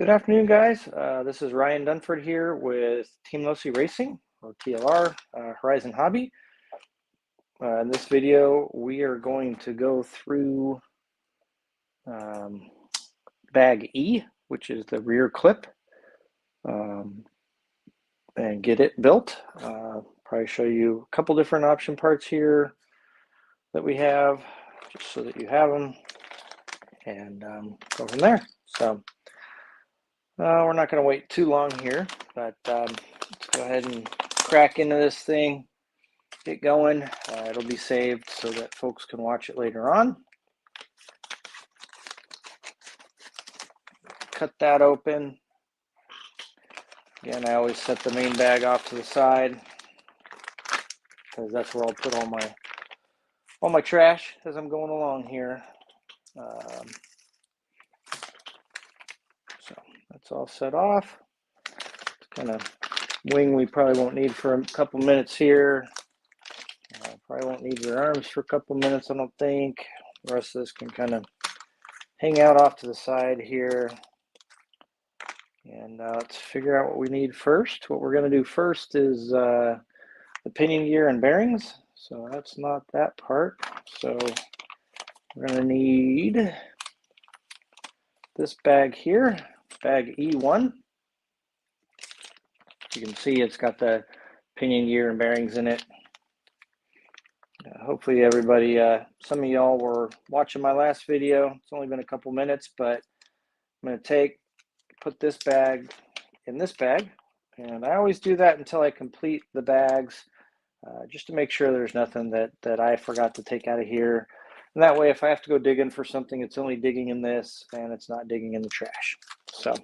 Good afternoon, guys. This is Ryan Dunford here with Team Losi Racing, or TLR, Horizon Hobby. In this video, we are going to go through bag E, which is the rear clip, and get it built. Probably show you a couple different option parts here that we have, just so that you have them, and go from there. So we're not going to wait too long here, but let's go ahead and crack into this thing, get going. It'll be saved so that folks can watch it later on. Cut that open. Again, I always set the main bag off to the side because that's where I'll put all my trash as I'm going along here. So that's all set off. It's kind of wing we probably won't need for a couple minutes here. Probably won't need your arms for a couple minutes, I don't think. The rest of this can kind of hang out off to the side here. And let's figure out what we need first. What we're going to do first is the pinion gear and bearings. So that's not that part. So we're going to need this bag here, bag E1. You can see it's got the pinion gear and bearings in it. Hopefully everybody, some of y'all were watching my last video. It's only been a couple minutes, but I'm going to put this bag in this bag. And I always do that until I complete the bags, just to make sure there's nothing that I forgot to take out of here. And that way, if I have to go digging for something, it's only digging in this and it's not digging in the trash. So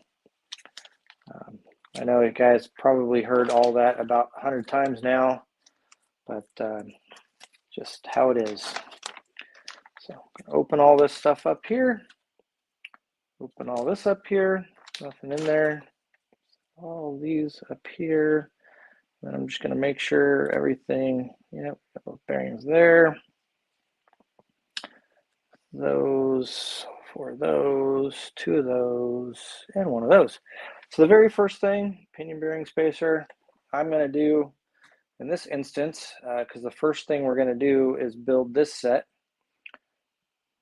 I know you guys probably heard all that about 100 times now, but just how it is. So open all this stuff up here. Open all this up here. Nothing in there. All these up here. And I'm just going to make sure everything, yep, both bearings there. Those, 4 of those, 2 of those, and 1 of those. So the very first thing, pinion bearing spacer, I'm going to do in this instance, because the first thing we're going to do is build this set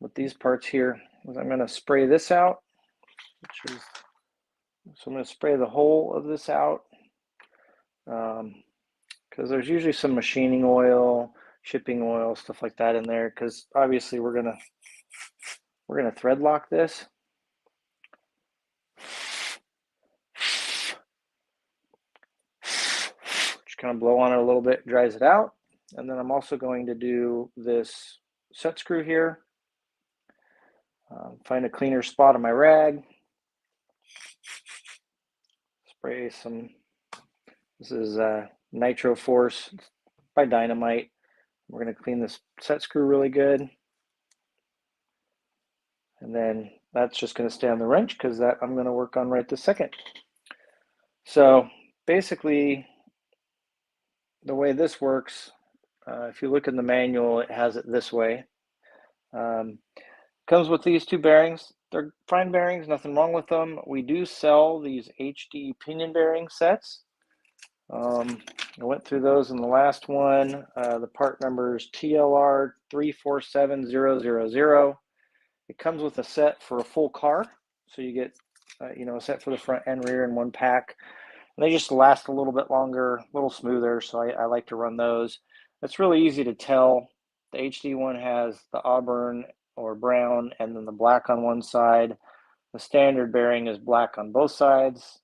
with these parts here. I'm going to spray this out, so I'm going to spray the whole of this out, because there's usually some machining oil, shipping oil, stuff like that in there, because obviously we're going to thread lock this. Kind of blow on it a little bit, dries it out. And then I'm also going to do this set screw here. Find a cleaner spot on my rag. Spray some, this is Nitro Force by Dynamite. We're going to clean this set screw really good. And then that's just going to stay on the wrench because that I'm going to work on right this second. So basically, the way this works, if you look in the manual, it has it this way. Comes with these 2 bearings. They're fine bearings, nothing wrong with them. We do sell these HD pinion bearing sets. I went through those in the last one. The part number is TLR 347000. It comes with a set for a full car. So you get a set for the front and rear in one pack. And they just last a little bit longer, a little smoother, so I like to run those. It's really easy to tell. The HD one has the auburn or brown and then the black on one side. The standard bearing is black on both sides,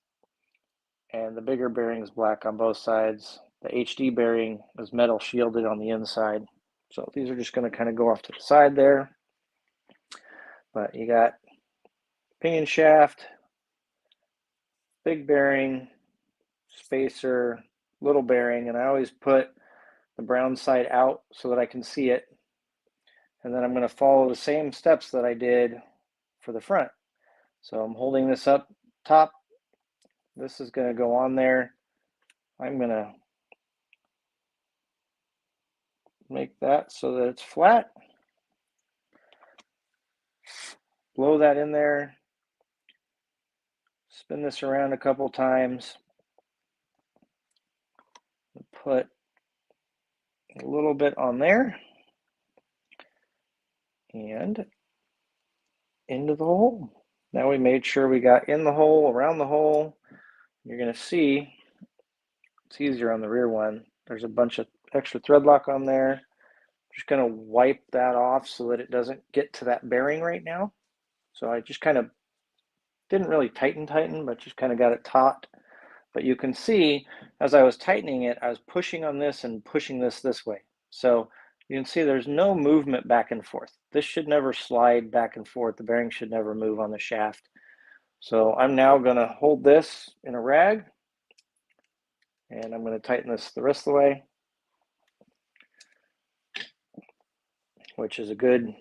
and the bigger bearing is black on both sides. The HD bearing is metal shielded on the inside. So these are just going to kind of go off to the side there. But you got pinion shaft, big bearing, spacer, little bearing, and I always put the brown side out so that I can see it. And then I'm going to follow the same steps that I did for the front. So I'm holding this up top. This is going to go on there. I'm going to make that so that it's flat. Blow that in there. spin this around a couple times. Put a little bit on there and into the hole. Now we made sure we got in the hole, around the hole. You're going to see, it's easier on the rear one. There's a bunch of extra thread lock on there. Just going to wipe that off so that it doesn't get to that bearing right now. So I just kind of didn't really tighten, but just kind of got it taut. But you can see as I was tightening it, I was pushing on this and pushing this way. So you can see there's no movement back and forth. This should never slide back and forth. The bearing should never move on the shaft. So I'm now going to hold this in a rag, and I'm going to tighten this the rest of the way, which is a good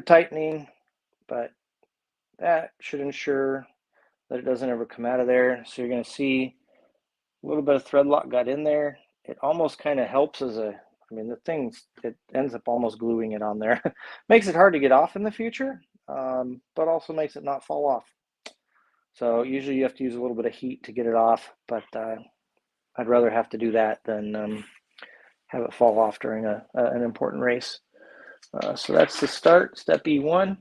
tightening, but that should ensure that it doesn't ever come out of there. So you're going to see a little bit of thread lock got in there. It almost kind of helps as a, I mean, it ends up almost gluing it on there. Makes it hard to get off in the future, but also makes it not fall off. So usually you have to use a little bit of heat to get it off, but I'd rather have to do that than have it fall off during an important race. So that's the start, step E1.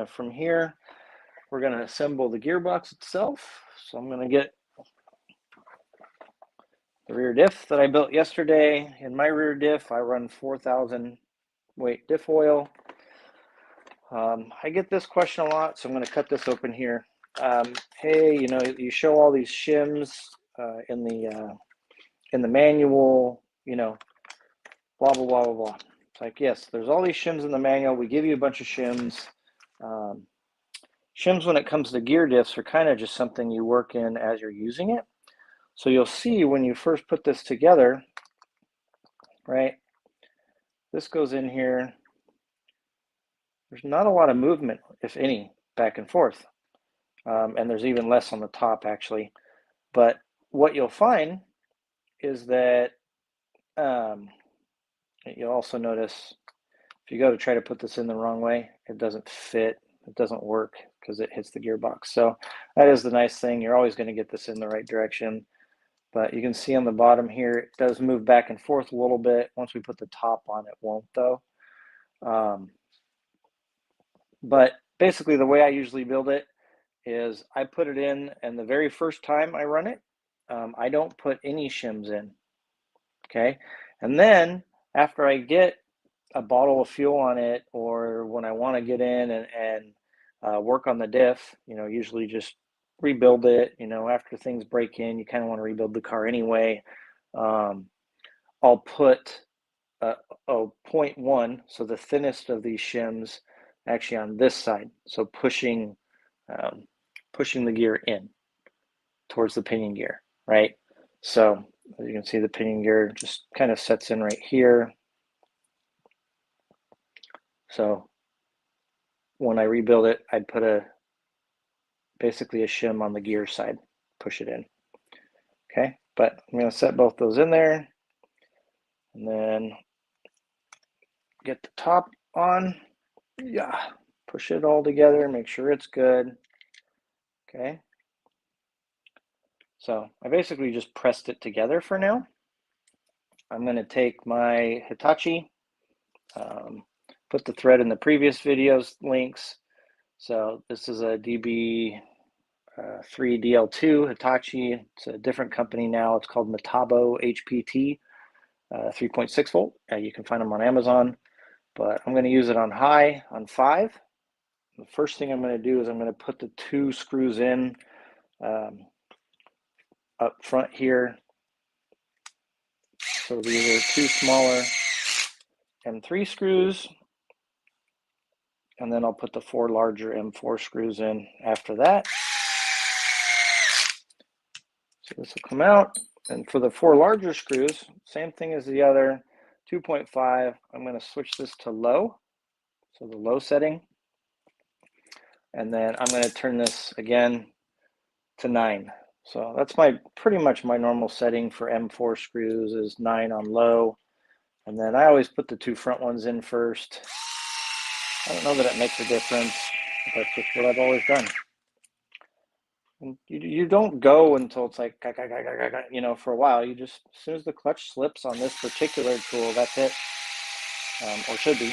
From here, we're going to assemble the gearbox itself. So I'm going to get the rear diff that I built yesterday. In my rear diff, I run 4,000 weight diff oil. I get this question a lot, so I'm going to cut this open here. Hey, you know, you show all these shims in the manual, you know, blah, blah, blah, blah, blah. It's like, yes, there's all these shims in the manual. We give you a bunch of shims. Shims, when it comes to gear diffs, are kind of just something you work in as you're using it. So you'll see when you first put this together, right, this goes in here. There's not a lot of movement, if any, back and forth. And there's even less on the top, actually. But what you'll find is that you'll also notice if you go to try to put this in the wrong way, it doesn't fit, it doesn't work because it hits the gearbox. So that is the nice thing. You're always going to get this in the right direction. But you can see on the bottom here, it does move back and forth a little bit. Once we put the top on, it won't though. But basically the way I usually build it is I put it in, and the very first time I run it, I don't put any shims in, okay? And then after I get a bottle of fuel on it, or when I want to get in and work on the diff, you know, usually just rebuild it, you know, after things break in, you kind of want to rebuild the car anyway. I'll put 0.1, so the thinnest of these shims actually on this side, so pushing the gear in towards the pinion gear, right? So as you can see, the pinion gear just kind of sets in right here. So when I rebuild it, I'd put basically a shim on the gear side, push it in. Okay, but I'm going to set both those in there, and then get the top on. Yeah, push it all together, make sure it's good. Okay, so I basically just pressed it together for now. I'm going to take my Hitachi, put the thread in the previous videos links. So this is a DB3 DL2 Hitachi. It's a different company now. It's called Metabo HPT 3.6 volt. You can find them on Amazon, but I'm going to use it on high on 5. The first thing I'm going to do is I'm going to put the 2 screws in up front here. So these are 2 smaller M3 screws, and then I'll put the 4 larger M4 screws in after that. So this will come out, and for the 4 larger screws, same thing as the other, 2.5. I'm going to switch this to low, so the low setting, and then I'm going to turn this again to 9. So that's pretty much my normal setting for M4 screws is 9 on low, and then I always put the 2 front ones in first. I don't know that it makes a difference, but that's just what I've always done. And you don't go until it's like, you know, for a while. You just, as soon as the clutch slips on this particular tool, that's it. Or should be,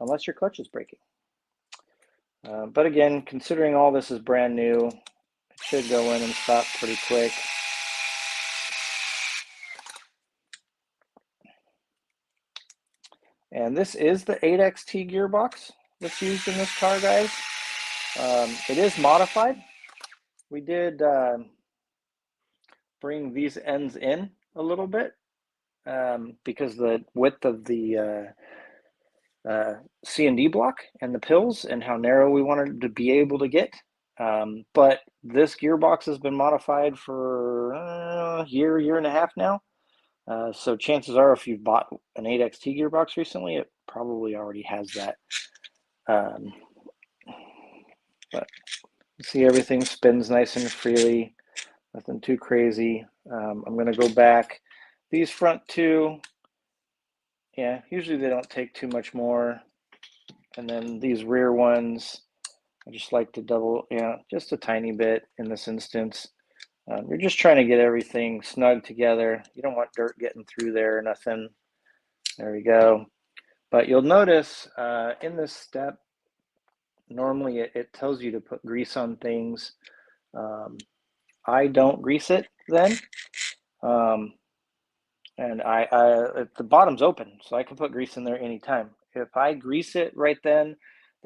unless your clutch is breaking. But again, considering all this is brand new, it should go in and stop pretty quick. And this is the 8XT gearbox that's used in this car, guys. It is modified. We did bring these ends in a little bit because the width of the C&D block and the pills and how narrow we wanted to be able to get. But this gearbox has been modified for a year and a half now. So chances are if you've bought an 8XT gearbox recently, it probably already has that. But see, everything spins nice and freely, nothing too crazy. I'm going to go back. These front two, yeah, usually they don't take too much more. And then these rear ones, I just like to double, just a tiny bit in this instance. You're just trying to get everything snug together. You don't want dirt getting through there or nothing. There we go. But you'll notice in this step, normally it tells you to put grease on things. I don't grease it then. And the bottom's open, so I can put grease in there anytime. If I grease it right then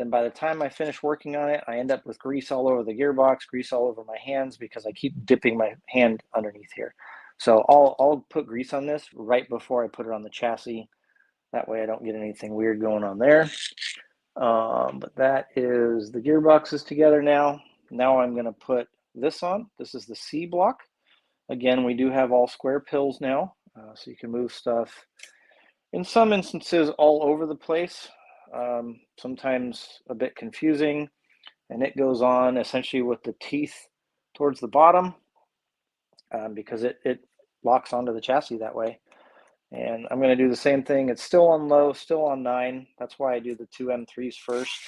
by the time I finish working on it, I end up with grease all over the gearbox, grease all over my hands because I keep dipping my hand underneath here. So I'll put grease on this right before I put it on the chassis. That way I don't get anything weird going on there. But that is the gearboxes together now. Now I'm going to put this on. This is the C-block. Again, we do have all square pills now, so you can move stuff in some instances all over the place, sometimes a bit confusing, and it goes on essentially with the teeth towards the bottom because it locks onto the chassis that way. And I'm going to do the same thing. It's still on low, still on 9. That's why I do the two M3s first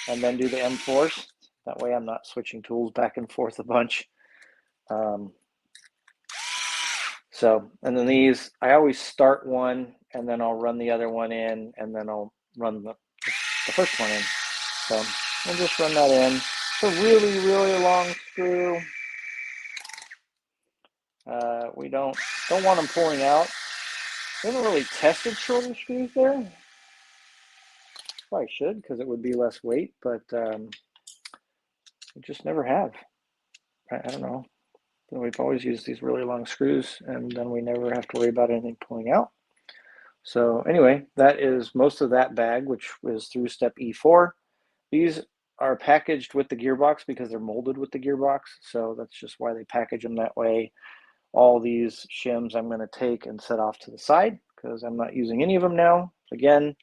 and then do the M4s. That way I'm not switching tools back and forth a bunch. And then these, I always start one and then I'll run the other one in and then I'll run the first one in. So we'll just run that in. It's a really, really long screw. We don't want them pulling out. We haven't really tested shorter screws there. Probably should because it would be less weight, but we just never have. I don't know. We've always used these really long screws and then we never have to worry about anything pulling out. So anyway, that is most of that bag, which was through step E4. These are packaged with the gearbox because they're molded with the gearbox. So that's just why they package them that way. All these shims I'm going to take and set off to the side because I'm not using any of them now. Again,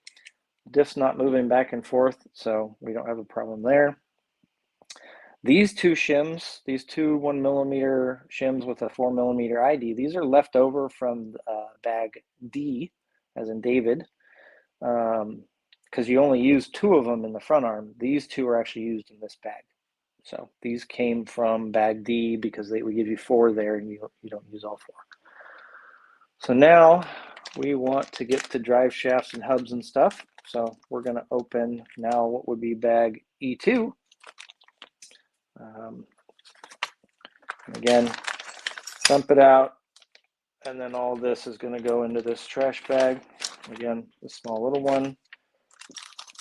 diff's not moving back and forth, so we don't have a problem there. These two shims, these two 1mm shims with a 4mm ID, these are left over from bag D, as in David, because you only use 2 of them in the front arm. These 2 are actually used in this bag. So these came from bag D because we give you 4 there and you don't use all 4. So now we want to get to drive shafts and hubs and stuff. So we're going to open now what would be bag E2. Again, dump it out, and then all this is going to go into this trash bag. Again, the small little one.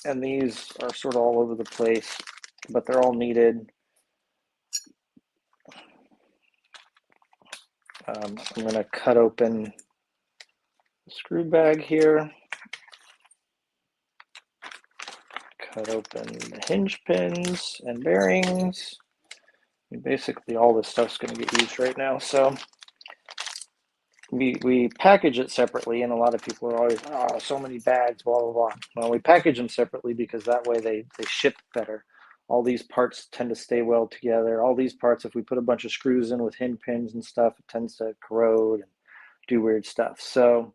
And these are sort of all over the place, but they're all needed. I'm going to cut open the screw bag here. Cut open the hinge pins and bearings. And basically all this stuff's going to get used right now. So we package it separately, and a lot of people are always, oh, so many bags, blah, blah, blah. Well, we package them separately because that way they ship better. All these parts tend to stay well together. All these parts, if we put a bunch of screws in with hinge pins and stuff, it tends to corrode and do weird stuff. So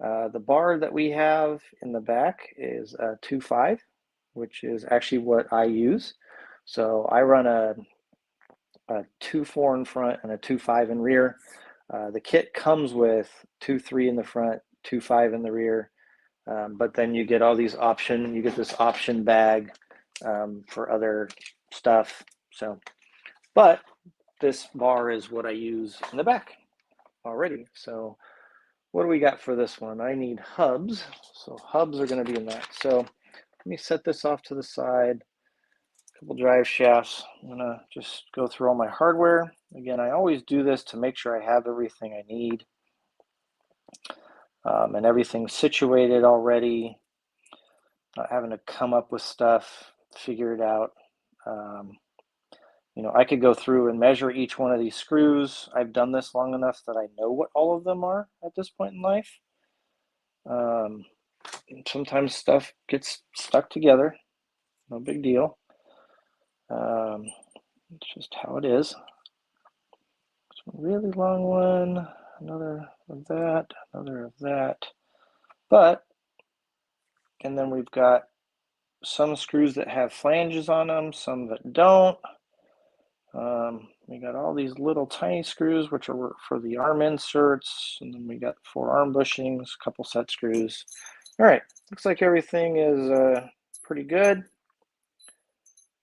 the bar that we have in the back is a 2.5, which is actually what I use. So I run a a 2.4 in front and a 2.5 in rear. The kit comes with 2.3 in the front, 2.5 in the rear, but then you get all these you get this option bag for other stuff. So, but this bar is what I use in the back already. So what do we got for this one? I need hubs. So hubs are going to be in that. So let me set this off to the side. A couple drive shafts. I'm going to just go through all my hardware. Again, I always do this to make sure I have everything I need. And everything's situated already. Not having to come up with stuff, figure it out. You know, I could go through and measure each one of these screws. I've done this long enough that I know what all of them are at this point in life. Sometimes stuff gets stuck together. No big deal. It's just how it is. It's a really long one. Another of that. Another of that. But, and then we've got some screws that have flanges on them, some that don't. We got all these little tiny screws, which are for the arm inserts, and then we got 4 arm bushings, a couple set screws. All right, looks like everything is pretty good. A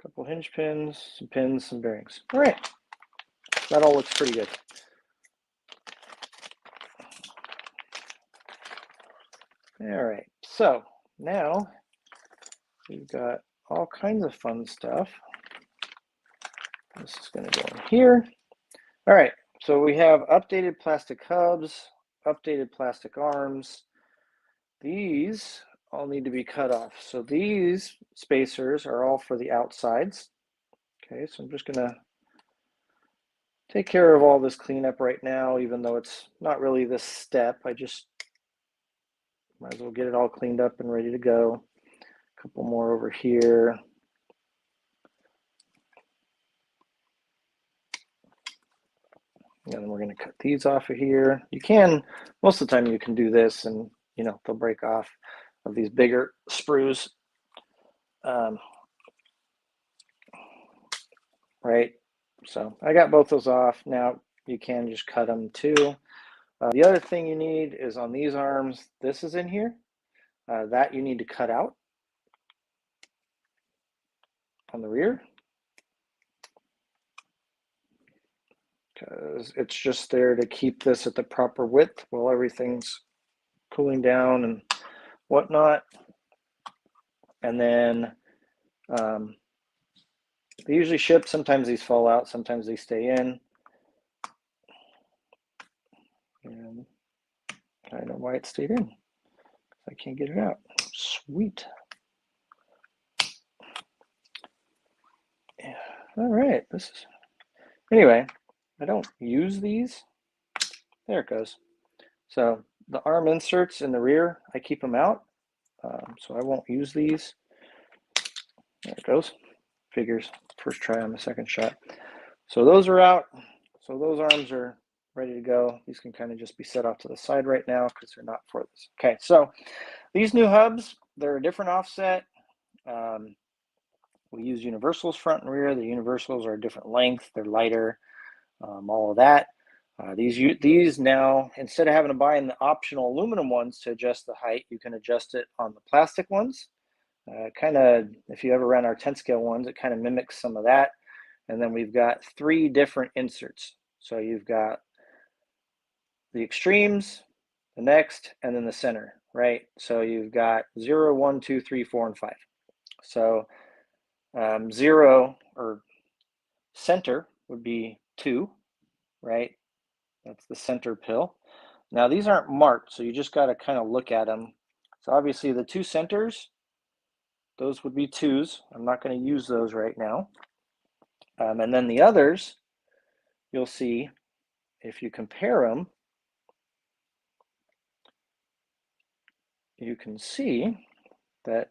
couple hinge pins, some bearings. All right, that all looks pretty good. All right, so now we've got all kinds of fun stuff. This is going to go in here. All right, so we have updated plastic hubs, updated plastic arms. These all need to be cut off. So these spacers are all for the outsides. Okay, so I'm just going to take care of all this cleanup right now, even though it's not really this step. I just might as well get it all cleaned up and ready to go. A couple more over here. And then we're going to cut these off of here. You can, most of the time you can do this and, you know, they'll break off of these bigger sprues. Right? So I got both those off. Now you can just cut them too. The other thing you need is on these arms, this is in here. That you need to cut out on the rear, because it's just there to keep this at the proper width while everything's cooling down and whatnot. And then they usually ship. Sometimes these fall out, sometimes they stay in. And I know why it stayed in. I can't get it out. Sweet. Yeah. All right. This is anyway. I don't use these. There it goes. So the arm inserts in the rear, I keep them out. So I won't use these. There it goes. Figures. First try on the second shot. So those are out. So those arms are ready to go. These can kind of just be set off to the side right now because they're not for this. Okay, so these new hubs, they're a different offset. We use universals front and rear. The universals are a different length. They're lighter, all of that. These now, instead of having to buy in the optional aluminum ones to adjust the height, you can adjust it on the plastic ones. Kind of, if you ever ran our 10 scale ones, it kind of mimics some of that. And then we've got 3 different inserts. So you've got the extremes, the next, and then the center, right? So you've got 0, 1, 2, 3, 4, and 5. So 0 or center would be 2, right? That's the center pill. Now these aren't marked, so you just got to kind of look at them. So obviously the 2 centers, those would be 2s. I'm not going to use those right now. And then the others, you'll see if you compare them, you can see that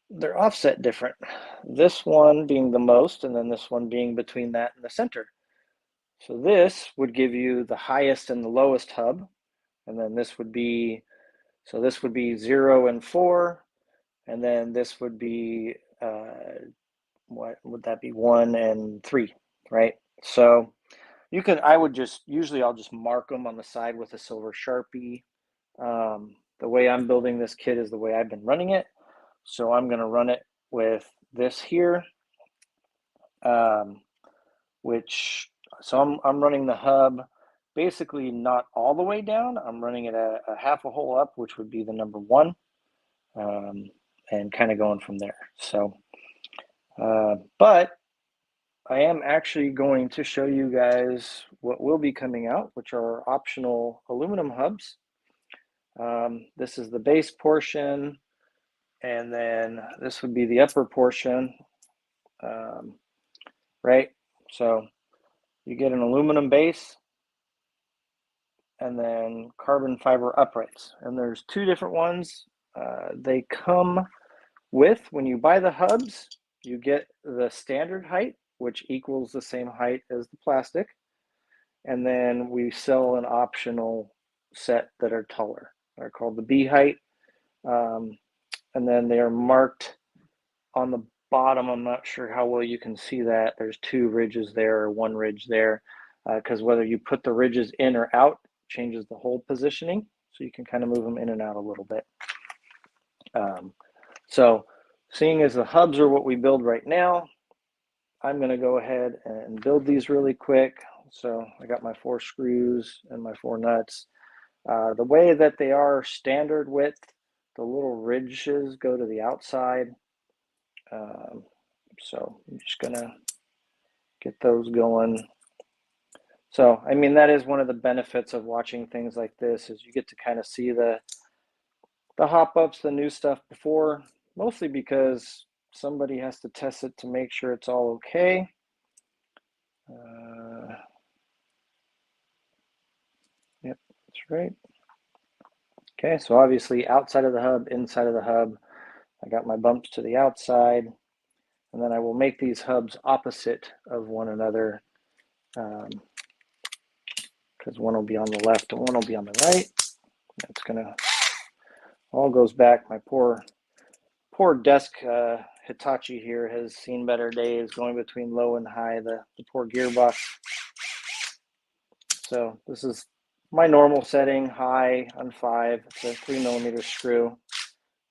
they're offset different. This one being the most, and then this one being between that and the center. So this would give you the highest and the lowest hub, and then this would be, so this would be 0 and 4, and then this would be what would that be, 1 and 3, right? So you can, I would just, usually I'll just mark them on the side with a silver Sharpie. The way I'm building this kit is the way I've been running it. So I'm going to run it with this here, so I'm running the hub basically not all the way down. I'm running it a half a hole up, which would be the number 1, and kind of going from there. So, but I am actually going to show you guys what will be coming out, which are optional aluminum hubs. This is the base portion, and then this would be the upper portion, right? So you get an aluminum base and then carbon fiber uprights. And there's 2 different ones. They come with, when you buy the hubs, you get the standard height, which equals the same height as the plastic. And then we sell an optional set that are taller. They're called the B height. And then they are marked on the bottom. I'm not sure how well you can see that. There's 2 ridges there, or 1 ridge there, because whether you put the ridges in or out changes the hole positioning. So you can kind of move them in and out a little bit. So seeing as the hubs are what we build right now, I'm going to go ahead and build these really quick. So I got my 4 screws and my 4 nuts. The way that they are standard width, the little ridges go to the outside. So I'm just going to get those going. So, I mean, that is one of the benefits of watching things like this, is you get to kind of see the hop ups, the new stuff before, mostly because somebody has to test it to make sure it's all okay. Yep, that's right. Okay, so obviously outside of the hub, inside of the hub, I got my bumps to the outside, and then I will make these hubs opposite of one another, because one will be on the left and one will be on the right. It's gonna all goes back. My poor desk Hitachi here has seen better days, going between low and high, the poor gearbox. So this is my normal setting, high on 5. It's a 3mm screw,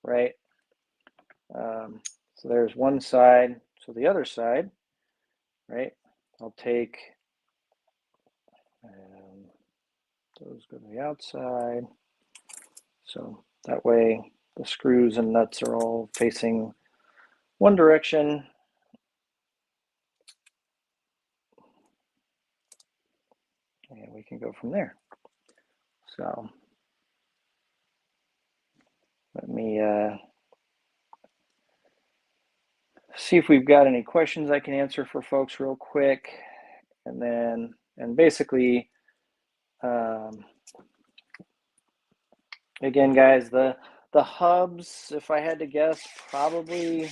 right? So there's one side. So the other side, right? I'll take, and those go to the outside. So that way the screws and nuts are all facing one direction. And we can go from there. So let me see if we've got any questions I can answer for folks real quick. And basically, again, guys, the hubs, if I had to guess, probably,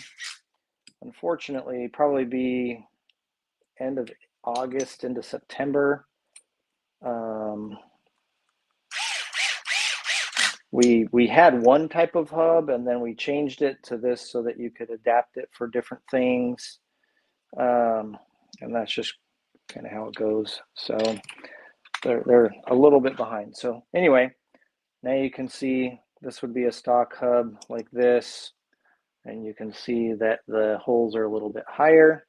unfortunately, probably be end of August into September. We had one type of hub, and then we changed it to this so that you could adapt it for different things. And that's just kind of how it goes. So they're a little bit behind. So anyway, now you can see this would be a stock hub like this, and you can see that the holes are a little bit higher,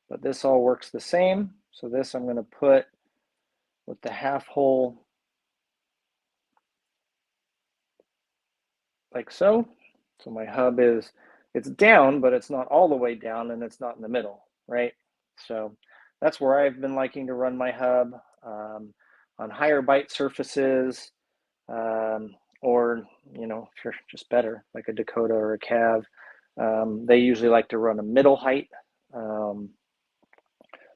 but this all works the same. So this I'm going to put with the half hole like so. So my hub it's down, but it's not all the way down, and it's not in the middle, right? So that's where I've been liking to run my hub, on higher bite surfaces, or, you know, if you're just better, like a Dakota or a Cav, they usually like to run a middle height.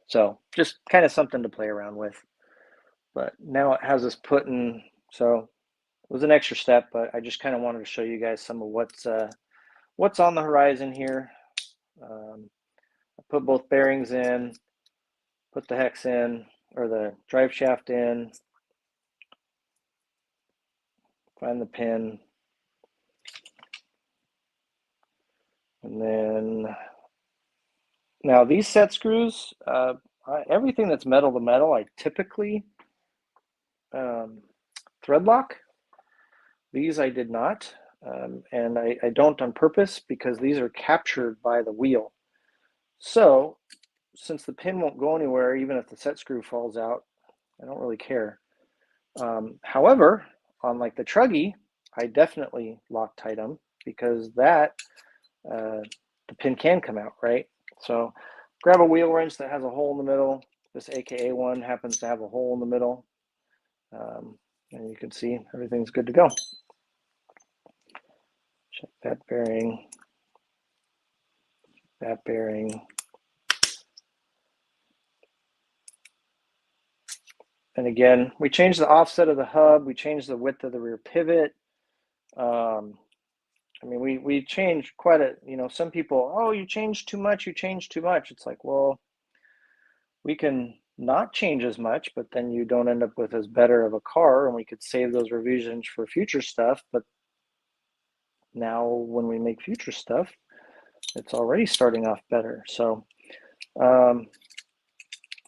So just kind of something to play around with. But now it has us putting, so it was an extra step, but I just kind of wanted to show you guys some of what's on the horizon here. I put both bearings in, put the hex in, or the drive shaft in, find the pin, and then Now these set screws, everything that's metal to metal, I typically thread lock. These I did not, and I don't on purpose because these are captured by the wheel. So since the pin won't go anywhere, even if the set screw falls out, I don't really care. However, on like the truggy, I definitely Loctite them because that the pin can come out, right? So grab a wheel wrench that has a hole in the middle. This AKA one happens to have a hole in the middle. And you can see everything's good to go. Check that bearing, that bearing. And again, we changed the offset of the hub. We changed the width of the rear pivot. I mean, we changed quite a, you know, some people, oh, you changed too much, you changed too much. It's like, well, we can not change as much, but then you don't end up with as better of a car, and we could save those revisions for future stuff. But now when we make future stuff, it's already starting off better. So, you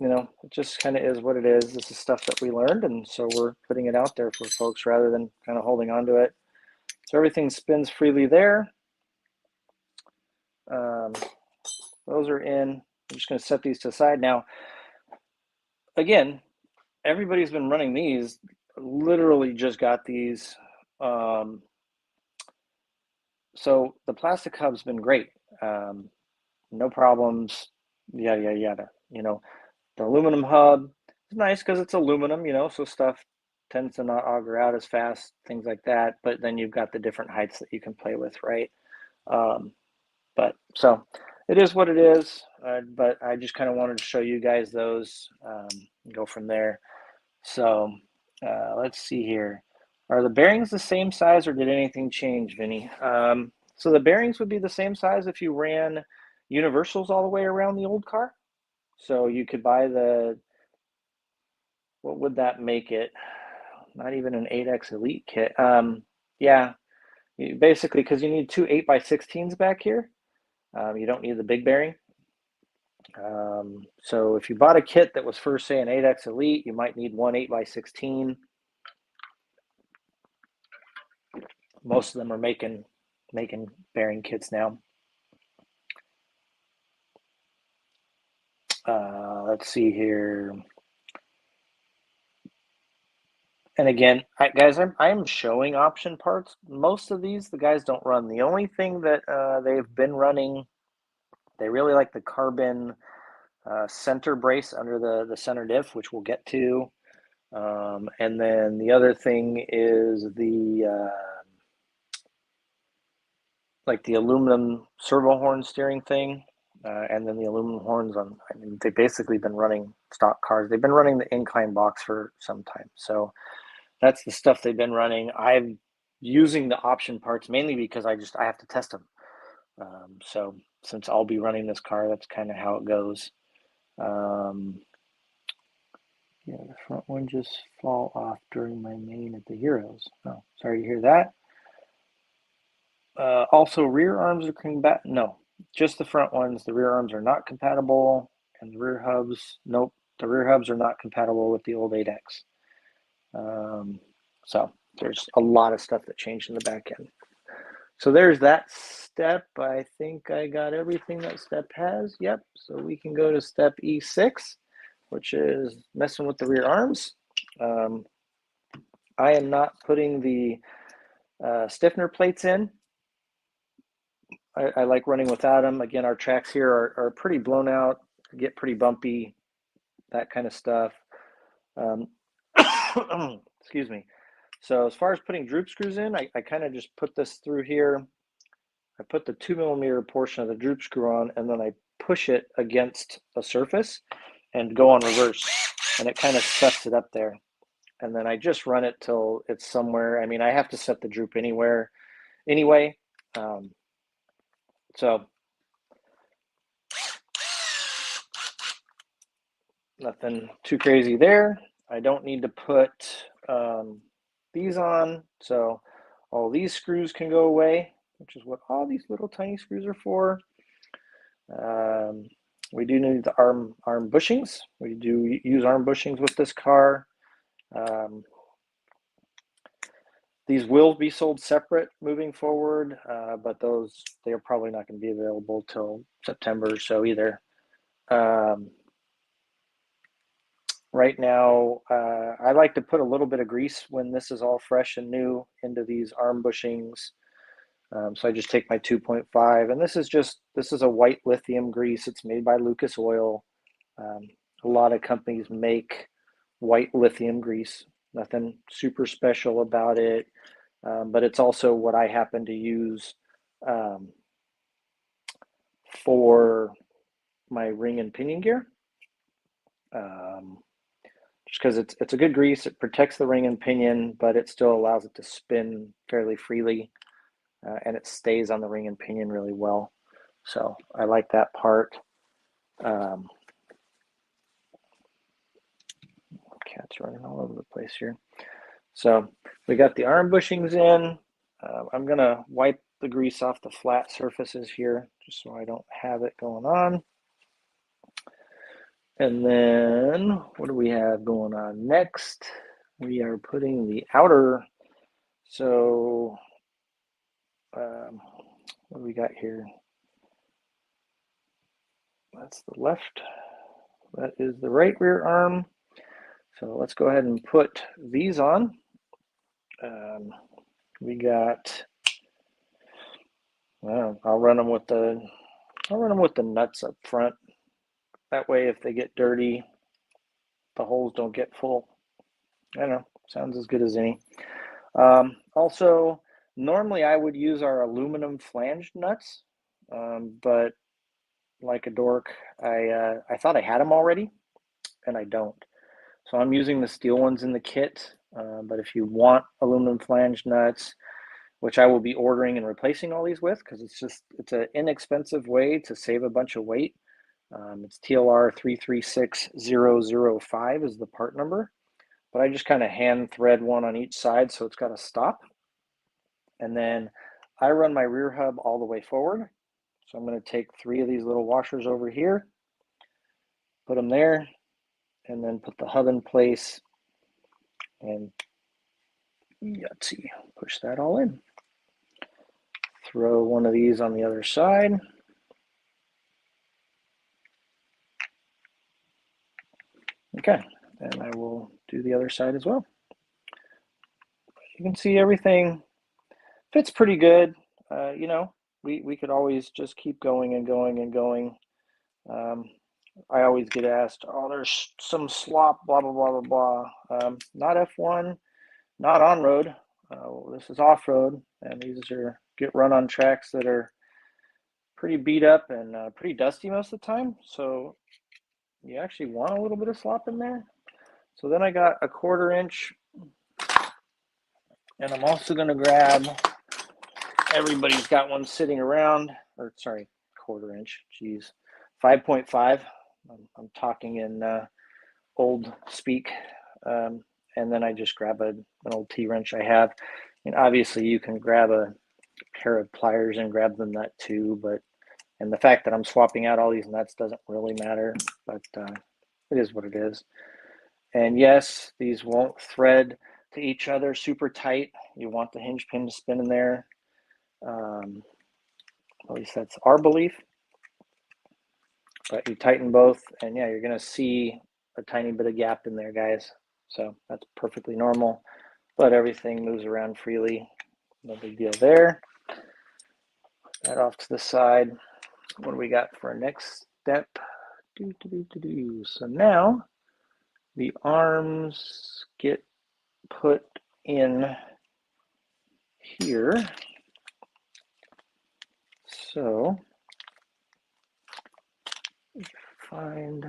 know, it just kind of is what it is. This is stuff that we learned, and so we're putting it out there for folks rather than kind of holding on to it. So everything spins freely there. Those are in. I'm just going to set these to the side. Now, again, everybody's been running these. Literally just got these. So the plastic hub's been great. No problems, yada, yada, yada. You know, the aluminum hub is nice because it's aluminum, you know, so stuff tends to not auger out as fast, things like that. But then you've got the different heights that you can play with, right? But so it is what it is. But I just kind of wanted to show you guys those, go from there. So let's see here. Are the bearings the same size or did anything change, Vinny? So the bearings would be the same size if you ran universals all the way around the old car. So you could buy the, what would that make it? Not even an 8X Elite kit. Yeah, basically because you need two 8x16s back here. You don't need the big bearing. So if you bought a kit that was first, say, an 8X Elite, you might need one 8x16. Most of them are making bearing kits now. Let's see here. And again, guys, I'm showing option parts. Most of these, the guys don't run. The only thing that they've been running, they really like the carbon center brace under the center diff, which we'll get to. And then the other thing is the like the aluminum servo horn steering thing. And then the aluminum horns on, I mean, they've basically been running stock cars. They've been running the incline box for some time. So that's the stuff they've been running. I'm using the option parts mainly because I have to test them. So since I'll be running this car, that's kind of how it goes. Yeah, the front one just fall off during my main at the Heroes. Oh, sorry to hear that. Also, rear arms are coming back. No, just the front ones. The rear arms are not compatible, and the rear hubs, nope, the rear hubs are not compatible with the old 8X. So there's a lot of stuff that changed in the back end. So there's that step. I think I got everything that step has. Yep. So we can go to step E6, which is messing with the rear arms. I am not putting the stiffener plates in. I like running without them. Again, our tracks here are pretty blown out, get pretty bumpy, that kind of stuff. Excuse me. So as far as putting droop screws in, I kind of just put this through here. I put the 2mm portion of the droop screw on, and then I push it against a surface and go on reverse, and it kind of sets it up there. And then I just run it till it's somewhere. I mean, I have to set the droop anywhere anyway. So nothing too crazy there. I don't need to put these on, so all these screws can go away, which is what all these little tiny screws are for. We do need the arm bushings. We do use arm bushings with this car. These will be sold separate moving forward, but they are probably not going to be available till September or so either. Right now, I like to put a little bit of grease when this is all fresh and new into these arm bushings. So I just take my 2.5, and this is a white lithium grease. It's made by Lucas Oil. A lot of companies make white lithium grease. Nothing super special about it, but it's also what I happen to use for my ring and pinion gear. Just because it's a good grease, it protects the ring and pinion, but it still allows it to spin fairly freely, and it stays on the ring and pinion really well. So I like that part. Cat's running all over the place here. So we got the arm bushings in. I'm gonna wipe the grease off the flat surfaces here, just so I don't have it going on. And then what do we have going on next? We are putting the outer. So what do we got here? That's the left. That is the right rear arm. So let's go ahead and put these on. We got. Well, I'll run them with the nuts up front. That way, if they get dirty, the holes don't get full. I don't know. Sounds as good as any. Also, normally I would use our aluminum flanged nuts, but like a dork, I thought I had them already, and I don't. So I'm using the steel ones in the kit. But if you want aluminum flanged nuts, which I will be ordering and replacing all these with, because it's an inexpensive way to save a bunch of weight. It's TLR 336005 is the part number, but I just kind of hand thread one on each side so it's got to stop. And then I run my rear hub all the way forward. So I'm going to take 3 of these little washers over here, put them there, and then put the hub in place and push that all in. Throw one of these on the other side. Okay, and I will do the other side as well. You can see everything fits pretty good. You know, we could always just keep going and going and going. I always get asked, oh, there's some slop, blah, blah, blah, blah, blah. Not F1, not on-road. This is off-road, and these are get run on tracks that are pretty beat up and pretty dusty most of the time. So you actually want a little bit of slop in there. So then I got a 1/4 inch, and I'm also going to grab, everybody's got one sitting around, or sorry, 1/4 inch, geez, 5.5. I'm talking in old speak. And then I just grab an old T-wrench I have. And obviously you can grab a pair of pliers and grab the nut too, and the fact that I'm swapping out all these nuts doesn't really matter, but it is what it is. And yes, these won't thread to each other super tight. You want the hinge pin to spin in there. At least that's our belief. But you tighten both, and yeah, you're gonna see a tiny bit of gap in there, guys. So that's perfectly normal, but everything moves around freely. No big deal there. Put that off to the side. What do we got for our next step? So now the arms get put in here. So find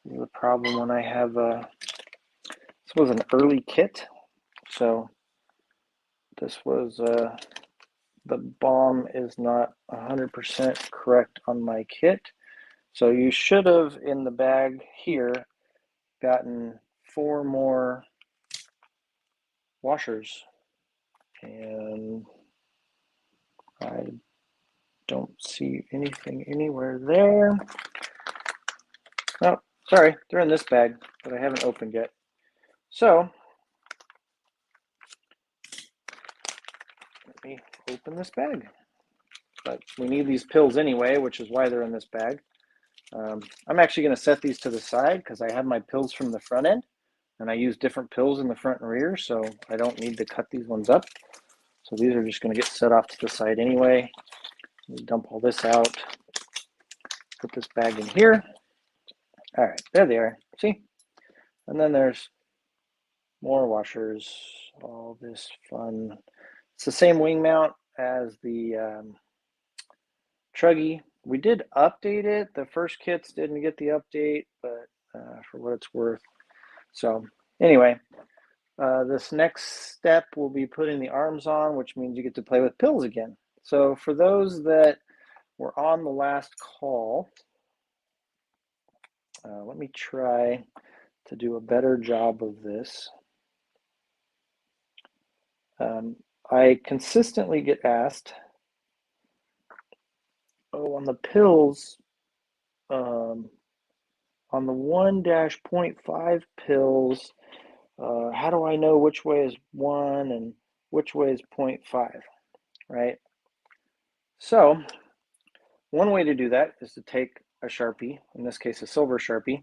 the problem when I have this was an early kit, so this was the bomb is not 100% correct on my kit. So you should have in the bag here gotten 4 more washers, and I don't see anything anywhere there. Oh, sorry, they're in this bag that I haven't opened yet. So let me open this bag. But we need these pills anyway, which is why they're in this bag. I'm actually going to set these to the side because I have my pills from the front end, and I use different pills in the front and rear, so I don't need to cut these ones up. So these are just going to get set off to the side anyway. We dump all this out, put this bag in here. All right, there they are. See? And then there's more washers, all this fun. It's the same wing mount as the Truggy. We did update it. The first kits didn't get the update, but for what it's worth. So anyway, this next step will be putting the arms on, which means you get to play with pills again. So for those that were on the last call, let me try to do a better job of this. I consistently get asked, on the pills, on the 1-0.5 pills, how do I know which way is 1 and which way is 0.5, right? So one way to do that is to take a Sharpie, in this case a silver Sharpie.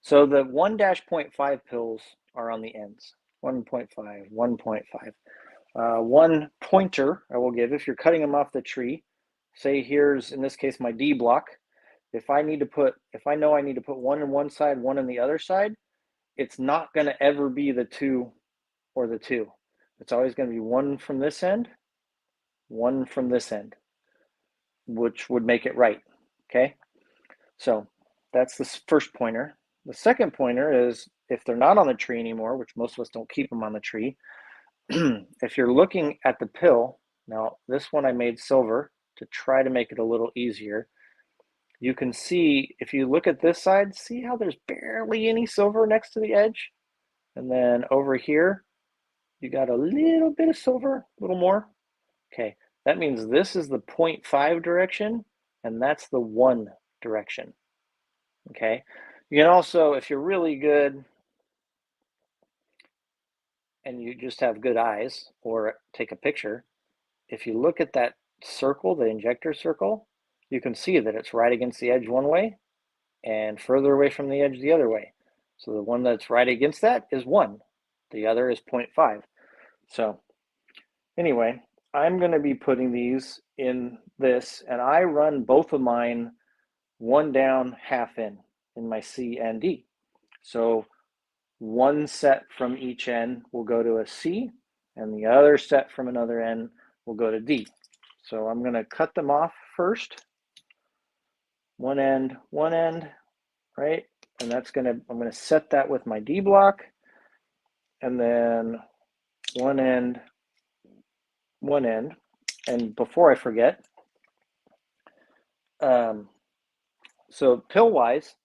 So the 1-0.5 pills are on the ends, 1.5, 1.5. One pointer I will give, if you're cutting them off the tree, say here's, in this case, my D block. If I know I need to put one on one side, one on the other side, it's not going to ever be the 2 or the 2. It's always going to be one from this end, one from this end, which would make it right, okay? So that's the first pointer. The second pointer is if they're not on the tree anymore, which most of us don't keep them on the tree, if you're looking at the pill, now this one I made silver to try to make it a little easier. You can see, if you look at this side, see how there's barely any silver next to the edge? And then over here, you got a little bit of silver, a little more. Okay, that means this is the 0.5 direction, and that's the 1 direction. Okay, you can also, if you're really good and you just have good eyes, or take a picture, if you look at that circle, the injector circle, you can see that it's right against the edge one way and further away from the edge the other way. So the one that's right against that is 1. The other is 0.5. So anyway, I'm going to be putting these in this, and I run both of mine 1 down, half in my C and D. So one set from each end will go to a C, and the other set from another end will go to D. So I'm going to cut them off first. One end, right? And I'm going to set that with my D block, and then one end. And before I forget, so pill-wise,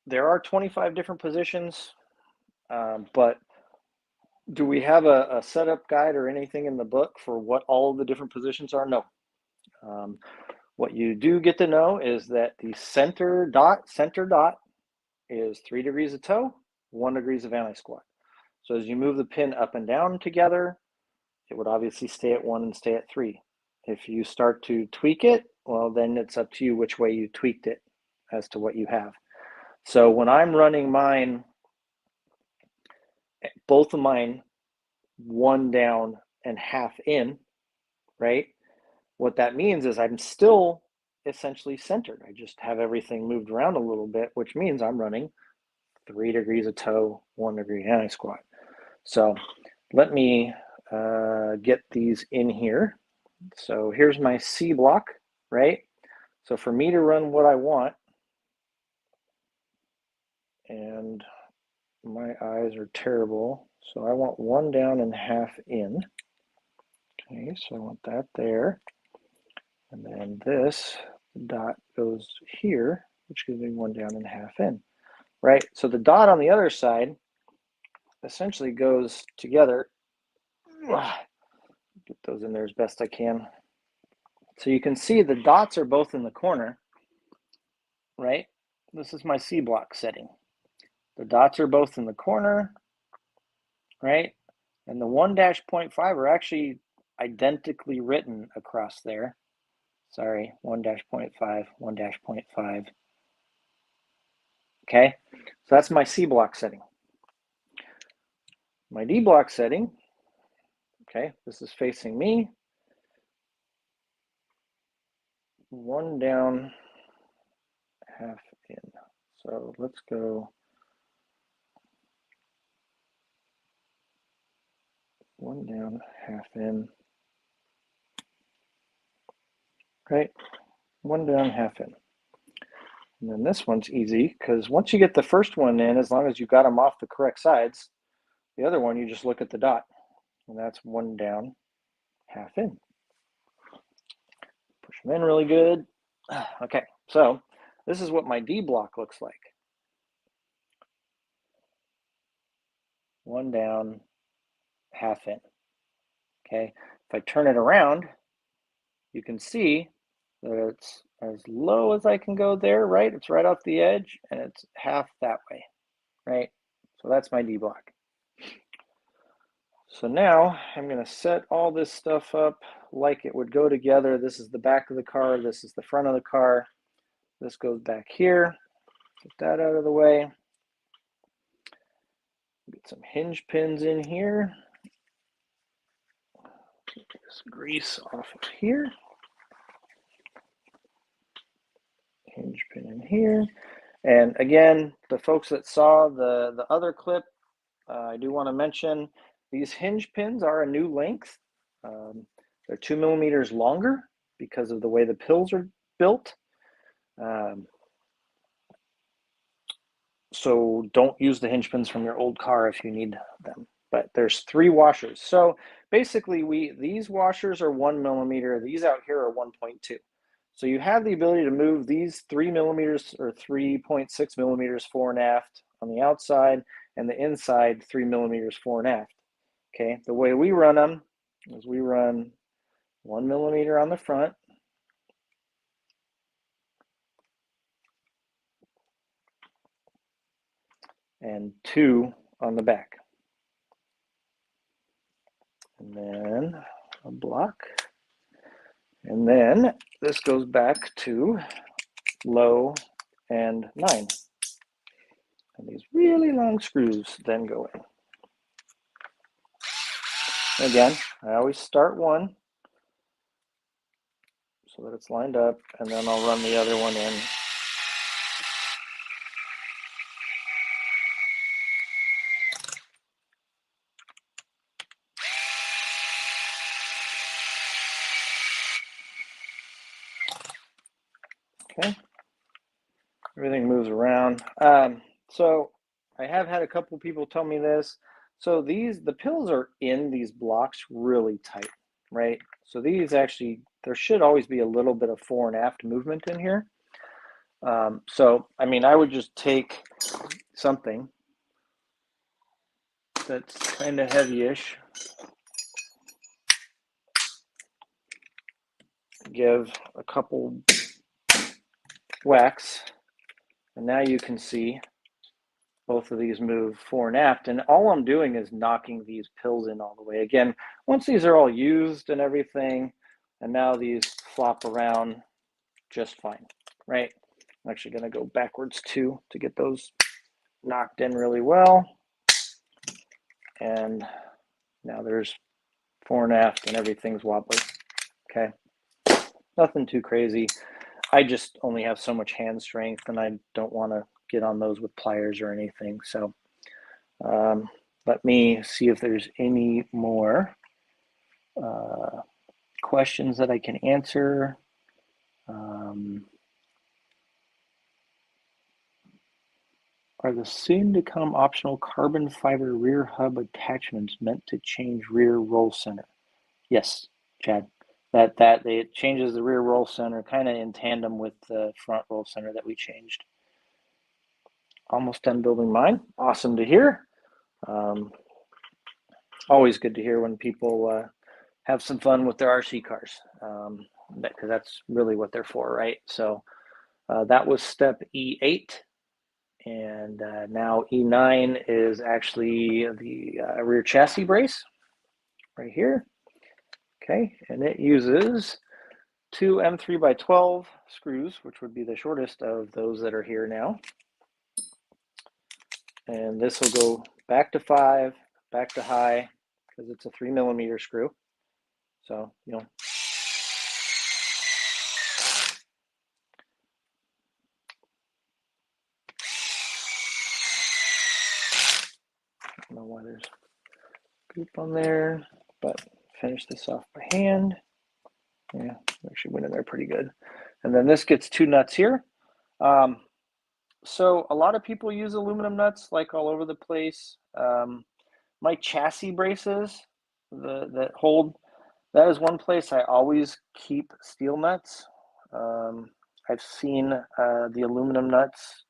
there are 25 different positions, but do we have a setup guide or anything in the book for what all the different positions are? No. What you do get to know is that the center dot is 3 degrees of toe, 1 degrees of anti-squat. So as you move the pin up and down together, it would obviously stay at 1 and stay at 3. If you start to tweak it, well, then it's up to you which way you tweaked it as to what you have. So when I'm running mine, both of mine 1 down and half in, right? What that means is I'm still essentially centered. I just have everything moved around a little bit, which means I'm running 3 degrees of toe, 1 degree anti-squat. So let me get these in here. So here's my C block, right? So for me to run what I want, and my eyes are terrible, so I want 1 down and half in. Okay, so I want that there. And then this dot goes here, which gives me 1 down and half in, right? So the dot on the other side essentially goes together Get those in there as best I can. So you can see the dots are both in the corner, right? This is my C-block setting. The dots are both in the corner, right? And the 1-0.5 are actually identically written across there. Sorry, 1-0.5, 1-0.5. Okay, so that's my C-block setting. My D-block setting, okay, this is facing me. 1 down, half in. So let's go 1 down, half in. Okay, 1 down, half in. And then this one's easy because once you get the first one in, as long as you got them off the correct sides, the other one you just look at the dot, and that's 1 down, half in. Push them in really good. Okay, so this is what my D block looks like. 1 down, half in. Okay, if I turn it around, you can see that it's as low as I can go there, right? It's right off the edge, and it's half that way, right? So that's my D block. So now I'm going to set all this stuff up like it would go together. This is the back of the car. This is the front of the car. This goes back here. Get that out of the way. Get some hinge pins in here. Get this grease off of here. Hinge pin in here. And again, the folks that saw the other clip, I do want to mention these hinge pins are a new length. They're 2 millimeters longer because of the way the pills are built. So don't use the hinge pins from your old car if you need them. But there's 3 washers. So basically these washers are 1 millimeter. These out here are 1.2. So you have the ability to move these 3 millimeters or 3.6 millimeters fore and aft on the outside, and the inside 3 millimeters fore and aft. Okay, the way we run them is we run 1 millimeter on the front, and 2 on the back. And then a block. And then this goes back to low and 9. And these really long screws then go in. Again, I always start one so that it's lined up, and then I'll run the other one in. Okay, everything moves around. So I have had a couple people tell me this. So the pills are in these blocks really tight, right? So these actually, there should always be a little bit of fore and aft movement in here. So, I mean, I would just take something that's kind of heavy-ish, give a couple whacks, and now you can see both of these move fore and aft, and all I'm doing is knocking these pills in all the way. Again, once these are all used and everything, and now these flop around just fine, right? I'm actually going to go backwards too to get those knocked in really well. And now there's fore and aft and everything's wobbly. Okay, nothing too crazy. I just only have so much hand strength, and I don't want to get on those with pliers or anything. So let me see if there's any more questions that I can answer. Are the soon-to-come optional carbon fiber rear hub attachments meant to change rear roll center? Yes, Chad. That it changes the rear roll center kind of in tandem with the front roll center that we changed. Almost done building mine. Awesome to hear. Always good to hear when people have some fun with their RC cars, because that's really what they're for, right? So that was step E8, and now E9 is actually the rear chassis brace right here. Okay, and it uses two M3x12 screws, which would be the shortest of those that are here now. And this will go back to 5, back to high, because it's a 3mm screw. So, you know, I don't know why there's goop on there, but finish this off by hand. Yeah, actually went in there pretty good. And then this gets 2 nuts here. So a lot of people use aluminum nuts like all over the place. My chassis braces that hold, that is one place I always keep steel nuts. I've seen the aluminum nuts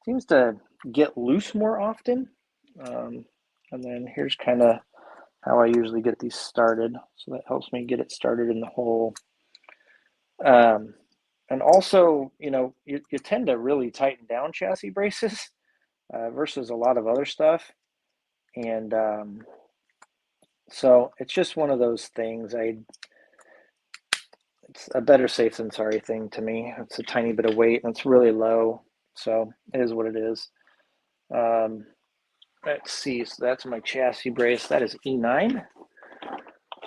seems to get loose more often. And then here's kind of how I usually get these started. So that helps me get it started in the hole. And also, you know, you tend to really tighten down chassis braces versus a lot of other stuff. And so it's just one of those things. It's a better safe than sorry thing to me. It's a tiny bit of weight and it's really low. So it is what it is. Let's see, so that's my chassis brace. That is E9.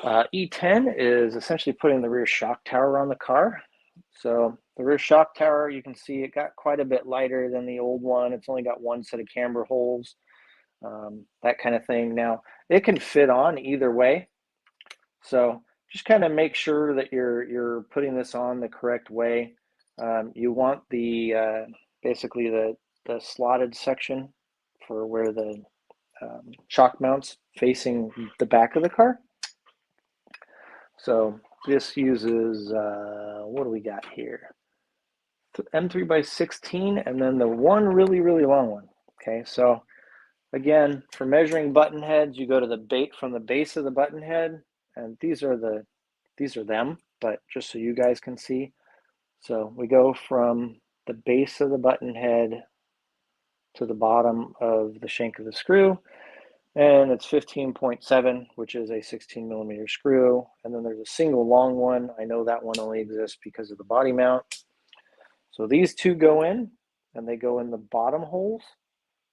E10 is essentially putting the rear shock tower on the car. So the rear shock tower, you can see it got quite a bit lighter than the old one. It's only got one set of camber holes, that kind of thing. Now, it can fit on either way. So just kind of make sure that you're putting this on the correct way. You want the basically the slotted section for where the shock mounts facing the back of the car. So this uses, what do we got here? M3x16 and then the one really, really long one. Okay, so again, for measuring button heads, you go to the bait from the base of the button head, and these are them, but just so you guys can see. So we go from the base of the button head to the bottom of the shank of the screw, and it's 15.7, which is a 16mm screw. And then there's a single long one. I know that one only exists because of the body mount. So these two go in, and they go in the bottom holes.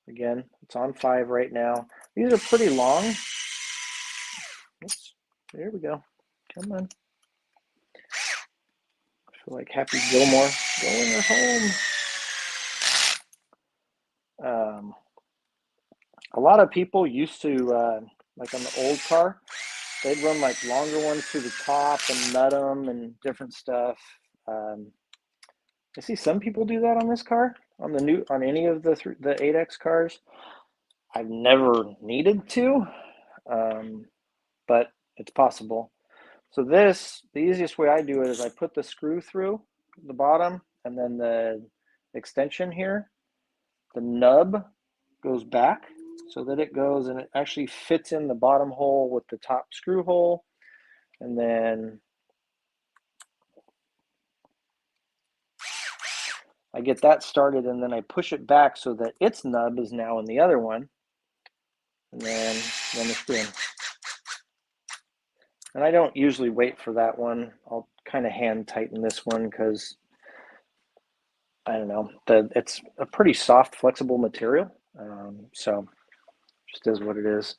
Again, it's on 5 right now. These are pretty long. Oops, there we go. Come on. I feel like Happy Gilmore going home. A lot of people used to, like on the old car, they'd run like longer ones through the top and nut them and different stuff. I see some people do that on this car, on any of the 8X cars. I've never needed to, but it's possible. So the easiest way I do it is I put the screw through the bottom and then the extension here, the nub goes back so that it goes and it actually fits in the bottom hole with the top screw hole. And then I get that started and then I push it back so that its nub is now in the other one. And then the screw in. And I don't usually wait for that one. I'll kind of hand tighten this one because I don't know, it's a pretty soft, flexible material. So just is what it is.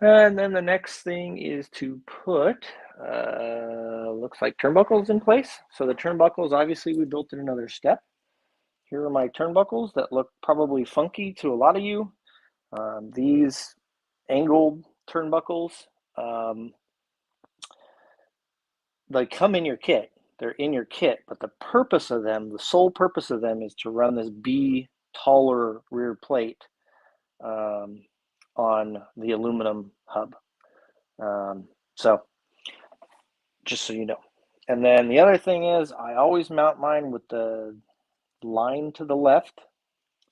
And then the next thing is to put, looks like turnbuckles in place. So the turnbuckles, obviously we built in another step. Here are my turnbuckles that look probably funky to a lot of you. These angled turnbuckles, they come in your kit. They're in your kit, but the purpose of them, the sole purpose of them is to run this B taller rear plate on the aluminum hub. So just so you know. And then the other thing is I always mount mine with the line to the left.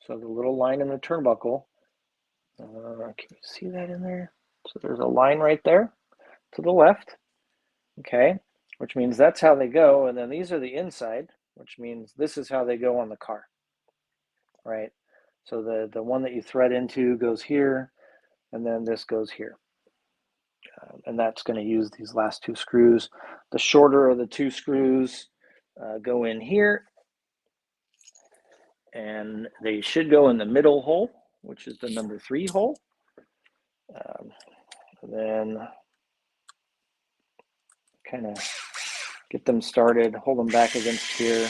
So the little line in the turnbuckle. Can you see that in there? So there's a line right there. to the left, okay, which means that's how they go. And then these are the inside, which means this is how they go on the car, right? So the one that you thread into goes here, and then this goes here. And that's going to use these last two screws. The shorter of the two screws go in here, and they should go in the middle hole, which is the number 3 hole. And then kind of get them started, hold them back against here,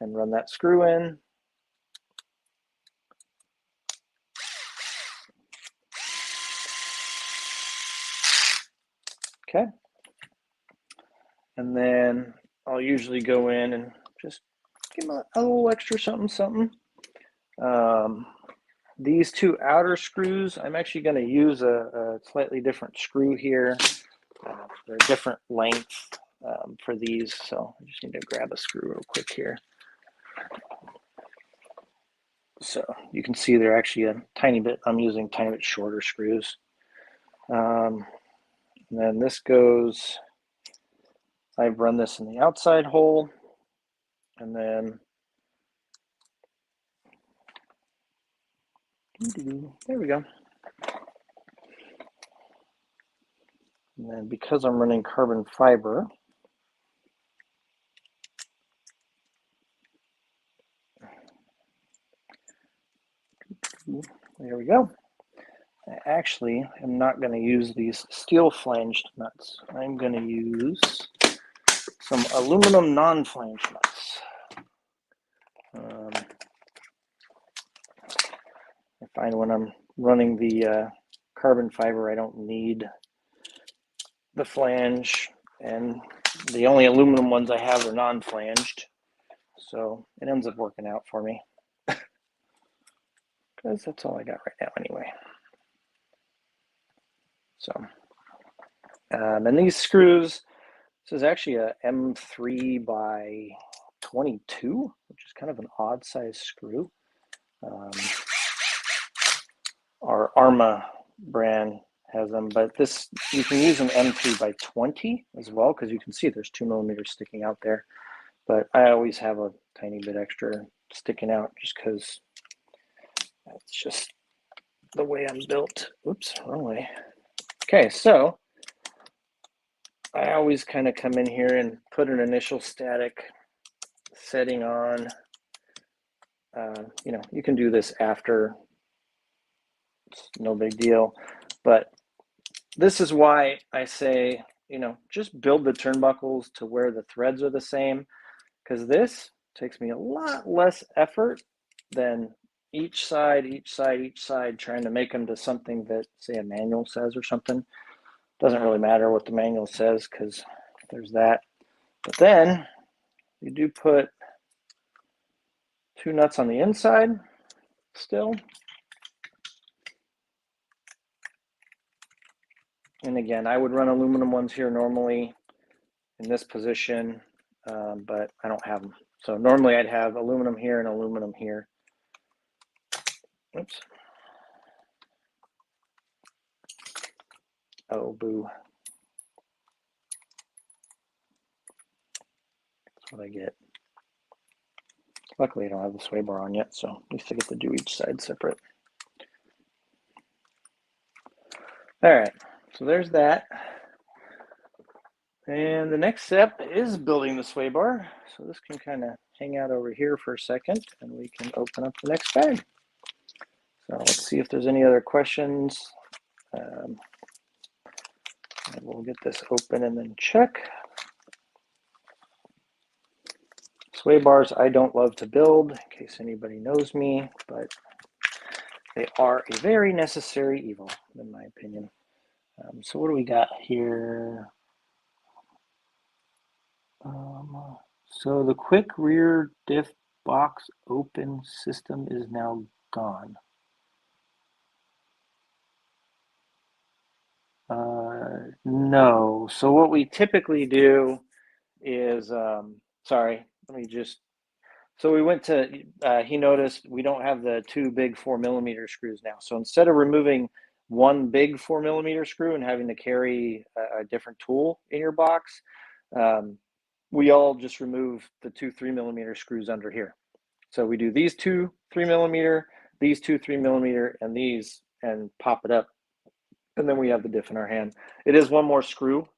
and run that screw in. Okay. And then I'll usually go in and just give them a little extra something. These two outer screws, I'm actually going to use a slightly different screw here. They're a different length for these, so I just need to grab a screw real quick here. So you can see they're actually a tiny bit, I'm using a tiny bit shorter screws. And then this goes, I've run this in the outside hole, and then there we go. And then because I'm running carbon fiber, there we go. I actually am not going to use these steel flanged nuts. I'm going to use some aluminum non-flanged nuts. I find when I'm running the carbon fiber, I don't need the flange, and the only aluminum ones I have are non-flanged, so it ends up working out for me because that's all I got right now anyway. So and these screws, this is actually a M3 by 22, which is kind of an odd size screw. Our Arma brand has them, but this, you can use an M3 by 20 as well, because you can see there's 2 millimeters sticking out there. But I always have a tiny bit extra sticking out just because that's just the way I'm built. Oops, wrong way. Okay, so I always kind of come in here and put an initial static setting on. You know, you can do this after, it's no big deal, but this is why I say, you know, just build the turnbuckles to where the threads are the same, because this takes me a lot less effort than each side trying to make them to something that, say, a manual says or something. Doesn't really matter what the manual says because there's that. But then you do put 2 nuts on the inside still. And again, I would run aluminum ones here normally in this position, but I don't have them. So normally I'd have aluminum here and aluminum here. Oops. Oh, boo. That's what I get. Luckily, I don't have the sway bar on yet, so at least I get to do each side separate. All right, so there's that. And the next step is building the sway bar. So this can kind of hang out over here for a second, and we can open up the next bag. So let's see if there's any other questions. And we'll get this open and then check. Sway bars I don't love to build, in case anybody knows me, but they are a very necessary evil, in my opinion. So what do we got here? So the quick rear diff box open system is now gone. No. So what we typically do is, sorry, let me just, so we went to, he noticed we don't have the 2 big 4 millimeter screws now. So instead of removing one big 4mm screw and having to carry a different tool in your box, we all just remove the two 3mm screws under here. So we do these two 3mm, these two 3mm, and these, and pop it up. And then we have the diff in our hand. It is one more screw,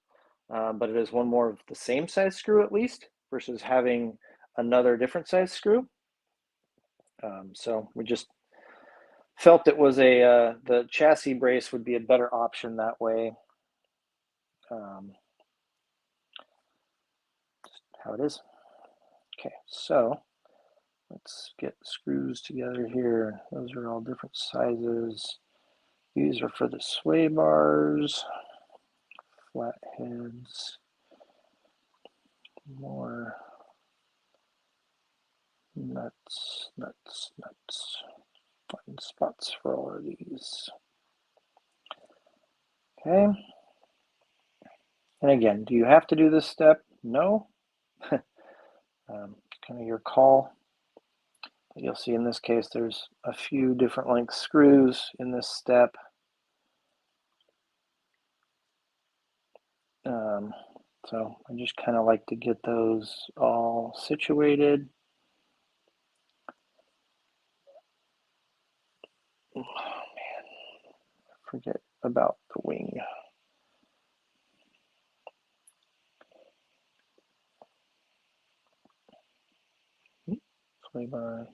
but it is one more of the same size screw at least, versus having another different size screw. So we just felt it was the chassis brace would be a better option that way. How it is. Okay, so let's get screws together here. Those are all different sizes. These are for the sway bars, flat heads, more nuts. Find spots for all of these. Okay. And again, do you have to do this step? No. Kind of your call. But you'll see in this case there's a few different length screws in this step. So I just kind of like to get those all situated. Oh man, forget about the wing. Sway bar,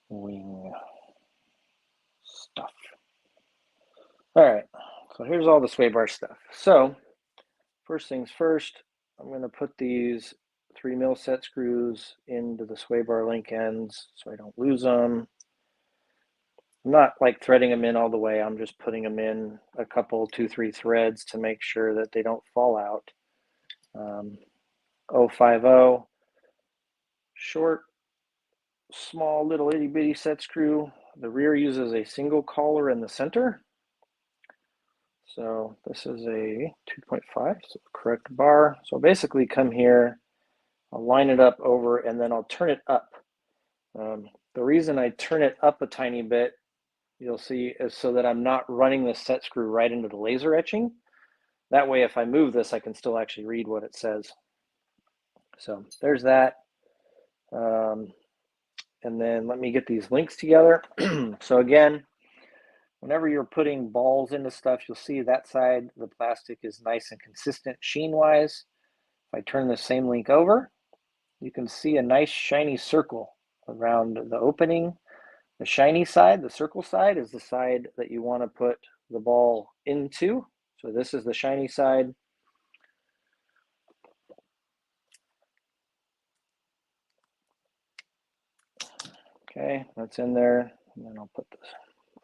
wing stuff. All right, so here's all the sway bar stuff. So first things first, I'm going to put these 3mm set screws into the sway bar link ends so I don't lose them. I'm not like threading them in all the way. I'm just putting them in a couple, 2-3 threads to make sure that they don't fall out. 050, short, small, little itty bitty set screw. The rear uses a single collar in the center. So this is a 2.5, so correct bar. So basically come here, I'll line it up over, and then I'll turn it up. The reason I turn it up a tiny bit, you'll see, is so that I'm not running the set screw right into the laser etching. That way, if I move this, I can still actually read what it says. So there's that. And then let me get these links together. So again, whenever you're putting balls into stuff, you'll see that side, the plastic is nice and consistent sheen-wise. If I turn the same link over, you can see a nice shiny circle around the opening. The shiny side, the circle side, is the side that you want to put the ball into. So this is the shiny side. Okay, that's in there. And then I'll put this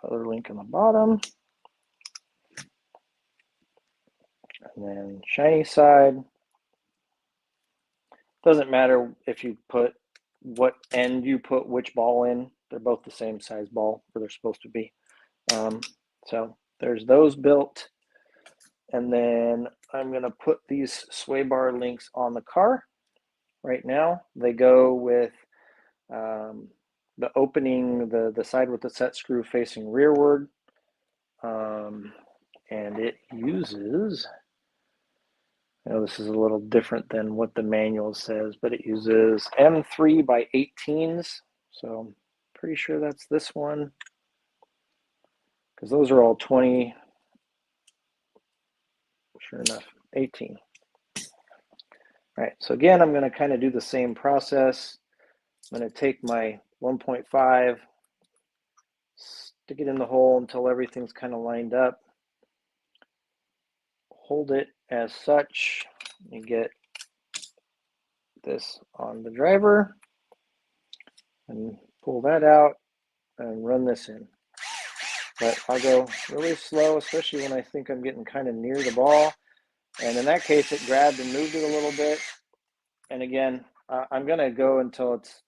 other link in the bottom. And then shiny side. Doesn't matter if you put what end you put which ball in. They're both the same size ball, or they're supposed to be. So there's those built. And then I'm going to put these sway bar links on the car. Right now, they go with the opening, the side with the set screw facing rearward. And it uses, I know this is a little different than what the manual says, but it uses M3 by 18s. So I'm pretty sure that's this one, because those are all 20. Sure enough, 18. All right, so again, I'm going to kind of do the same process. I'm going to take my 1.5, stick it in the hole until everything's kind of lined up. Hold it as such. You get this on the driver and pull that out and run this in. But I'll go really slow, especially when I think I'm getting kind of near the ball. And in that case, it grabbed and moved it a little bit. And again, I'm going to go until it's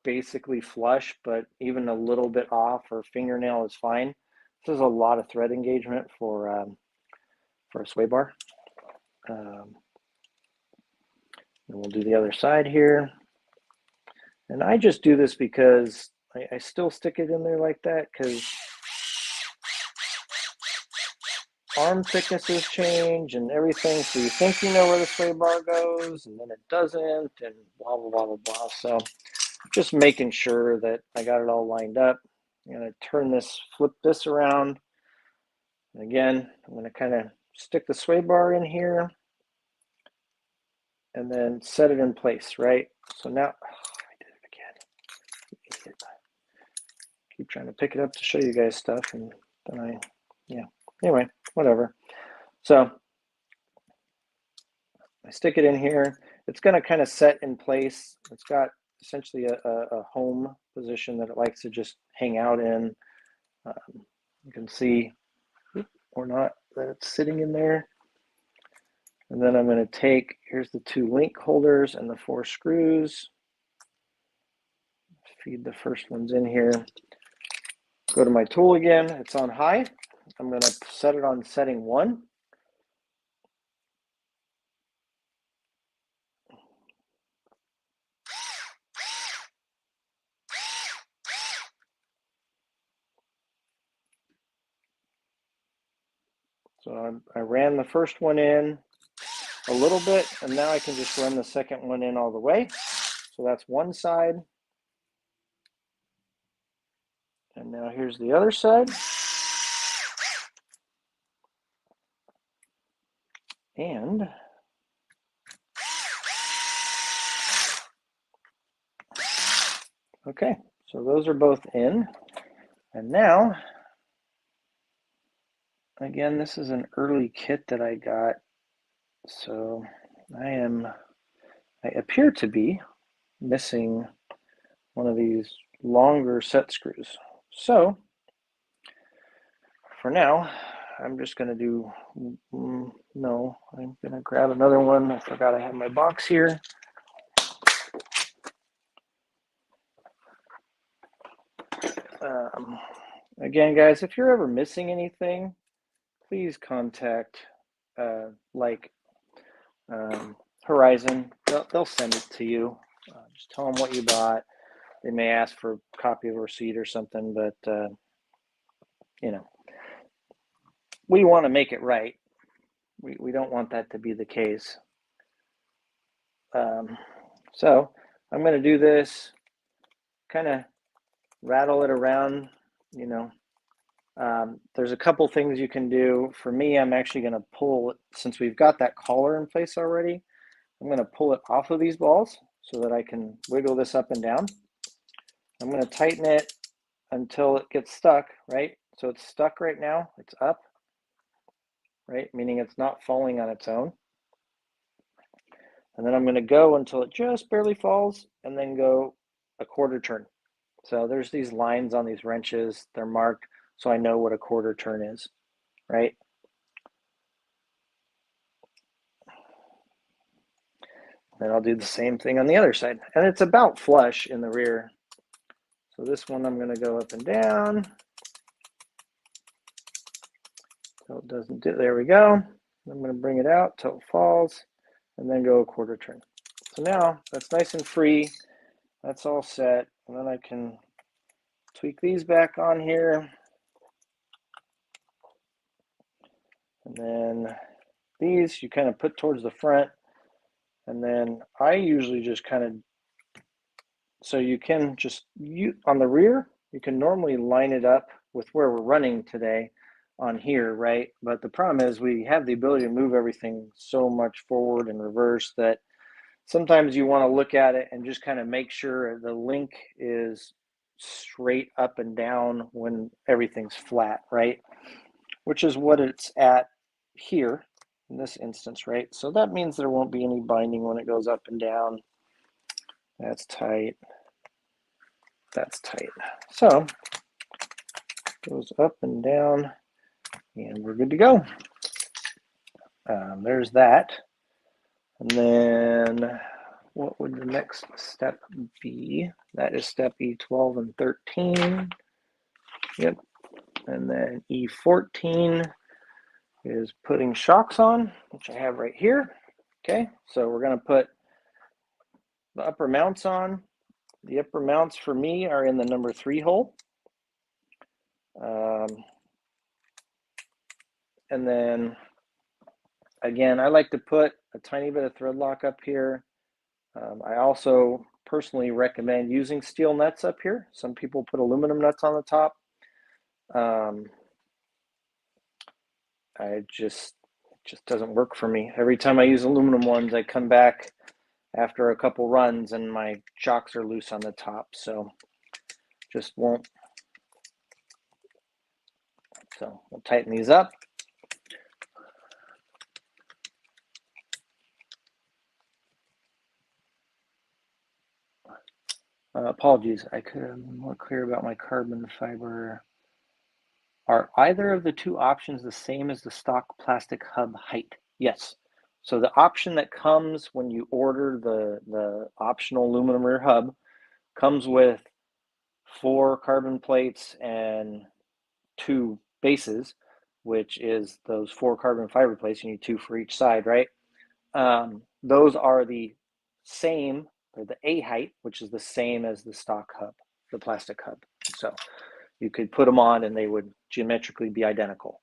basically flush, but even a little bit off or fingernail is fine. This is a lot of thread engagement for a sway bar. And we'll do the other side here. And I just do this because I still stick it in there like that, because arm thicknesses change and everything. So you think you know where the sway bar goes, and then it doesn't, and blah, blah, blah, blah, blah. So just making sure that I got it all lined up. I'm going to turn this, flip this around. And again, I'm going to kind of stick the sway bar in here and then set it in place, right? So now, I did it again. Keep trying to pick it up to show you guys stuff, and then anyway, whatever. So I stick it in here. It's going to kind of set in place. It's got essentially a home position that it likes to just hang out in. You can see, or not, that it's sitting in there. And then I'm going to take, here's the 2 link holders and the 4 screws. Feed the first ones in here. Go to my tool again. It's on high. I'm going to set it on setting 1. So I ran the first one in a little bit, and now I can just run the second one in all the way. So that's one side. And now here's the other side. And okay, so those are both in. And now, again, this is an early kit that I got. So I appear to be missing one of these longer set screws. So for now, I'm just going to do, no, I'm going to grab another one. I forgot I have my box here. Again, guys, if you're ever missing anything, please contact Horizon. They'll send it to you. Just tell them what you bought. They may ask for a copy of a receipt or something, but you know, we want to make it right. We don't want that to be the case. So I'm going to do this, kind of rattle it around, you know. There's a couple things you can do. For me, I'm actually going to pull, since we've got that collar in place already, I'm going to pull it off of these balls so that I can wiggle this up and down. I'm going to tighten it until it gets stuck, right? So it's stuck right now, it's up, right? Meaning it's not falling on its own. And then I'm going to go until it just barely falls, and then go a quarter turn. So there's these lines on these wrenches, they're marked, so I know what a quarter turn is, right? Then I'll do the same thing on the other side. And it's about flush in the rear. So this one I'm going to go up and down. So it doesn't do, there we go. I'm going to bring it out till it falls, and then go a quarter turn. So now that's nice and free. That's all set. And then I can tweak these back on here. And then these you kind of put towards the front. And then I usually just kind of, so you can just, on the rear, you can normally line it up with where we're running today on here, right? But the problem is we have the ability to move everything so much forward and reverse that sometimes you want to look at it and just kind of make sure the link is straight up and down when everything's flat, right? Which is what it's at here in this instance, right? So that means there won't be any binding when it goes up and down. That's tight. That's tight. So goes up and down, and we're good to go. There's that. And then what would the next step be? That is step E12 and 13. Yep. And then E14 is putting shocks on, which I have right here. Okay, so we're going to put the upper mounts on. The upper mounts for me are in the number 3 hole. And then again, I like to put a tiny bit of thread lock up here. I also personally recommend using steel nuts up here. Some people put aluminum nuts on the top. It just doesn't work for me. Every time I use aluminum ones, I come back after a couple runs and my shocks are loose on the top, so just won't. So we'll tighten these up. Apologies, I could have been more clear about my carbon fiber. Are either of the two options the same as the stock plastic hub height? Yes. So the option that comes when you order the optional aluminum rear hub comes with 4 carbon plates and 2 bases, which is those 4 carbon fiber plates. You need 2 for each side, right? Those are the same, or the A height, which is the same as the stock hub, the plastic hub. So you could put them on and they would geometrically be identical.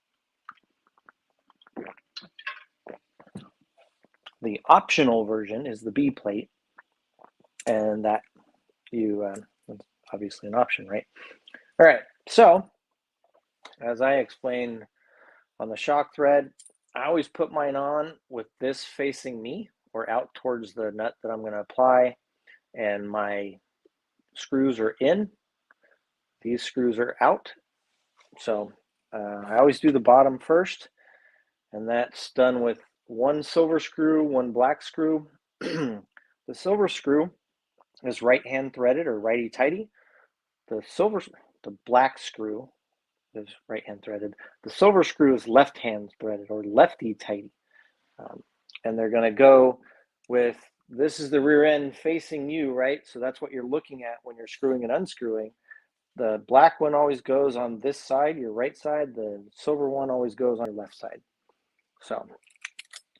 The optional version is the B plate, and that it's obviously an option, right? All right, so as I explained on the shock thread, I always put mine on with this facing me or out towards the nut that I'm going to apply, and my screws are in. These screws are out. So I always do the bottom first, and that's done with 1 silver screw, 1 black screw. The silver screw is right hand threaded or righty tighty. The black screw is right hand threaded. The silver screw is left hand threaded or lefty tighty. And they're going to go with, this is the rear end facing you, right? So that's what you're looking at when you're screwing and unscrewing. The black one always goes on this side, your right side. The silver one always goes on your left side. So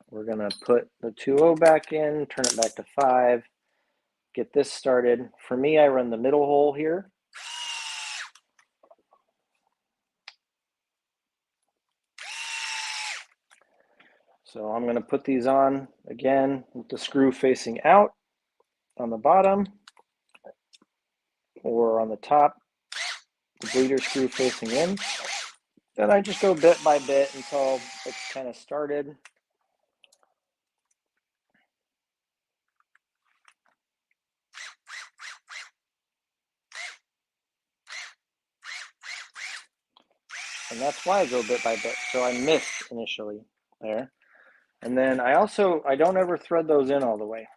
we're going to put the 2.0 back in, turn it back to 5, get this started. For me, I run the middle hole here. So I'm going to put these on again with the screw facing out on the bottom or on the top, the bleeder screw facing in. Then I just go bit by bit until it's kind of started. And that's why I go bit by bit. So I missed initially there. And then I don't ever thread those in all the way.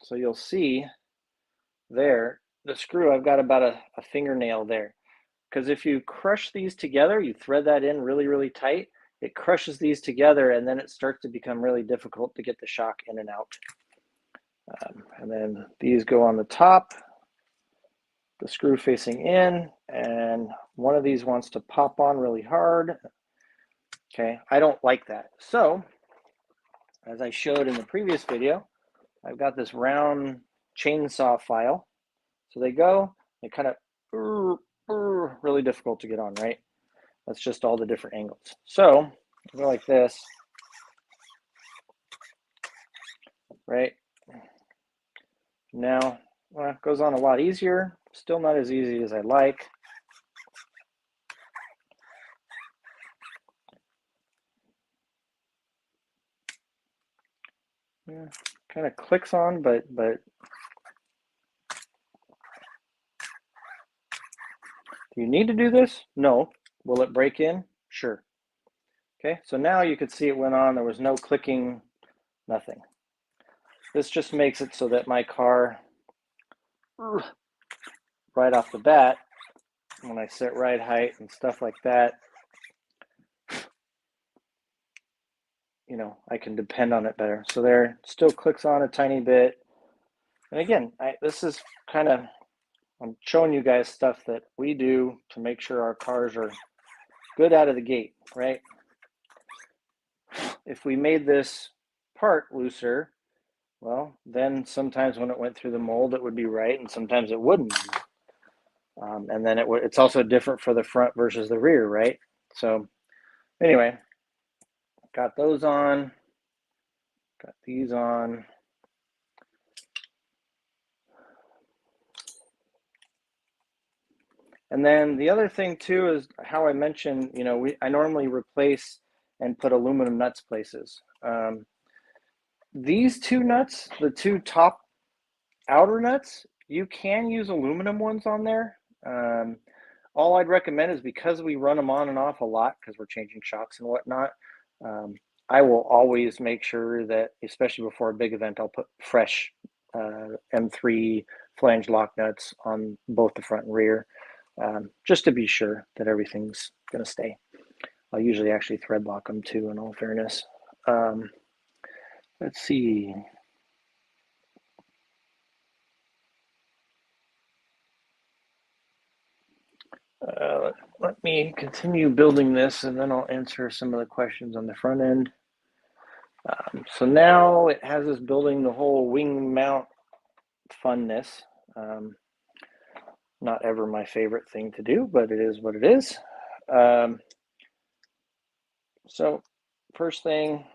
So you'll see there, the screw, I've got about a fingernail there. Because if you crush these together, you thread that in really, really tight, it crushes these together, and then it starts to become really difficult to get the shock in and out. And then these go on the top, the screw facing in, and one of these wants to pop on really hard. Okay, I don't like that. So, as I showed in the previous video, I've got this round chainsaw file. So they kind of really difficult to get on, right? That's just all the different angles. So I go like this, right? Now, well, it goes on a lot easier. Still not as easy as I like. Yeah, kind of clicks on, but do you need to do this? No. Will it break in? Sure. Okay, so now you could see it went on. There was no clicking, nothing. This just makes it so that my car, right off the bat, when I set ride height and stuff like that, you know, I can depend on it better. So there, still clicks on a tiny bit. And again, this is kind of, I'm showing you guys stuff that we do to make sure our cars are good out of the gate, right? If we made this part looser, well, then sometimes when it went through the mold, it would be right, and sometimes it wouldn't. And then it's also different for the front versus the rear, right? So anyway, got those on, got these on. And then the other thing too is how I mentioned, you know, I normally replace and put aluminum nuts places. These two nuts, the two top outer nuts, you can use aluminum ones on there. All I'd recommend is because we run them on and off a lot because we're changing shocks and whatnot, I will always make sure that, especially before a big event, I'll put fresh M3 flange lock nuts on both the front and rear, just to be sure that everything's going to stay. I'll usually actually thread lock them too, in all fairness. Let's see. Let me continue building this and then I'll answer some of the questions on the front end. So now it has us building the whole wing mount funness. Not ever my favorite thing to do, but it is what it is. So first thing,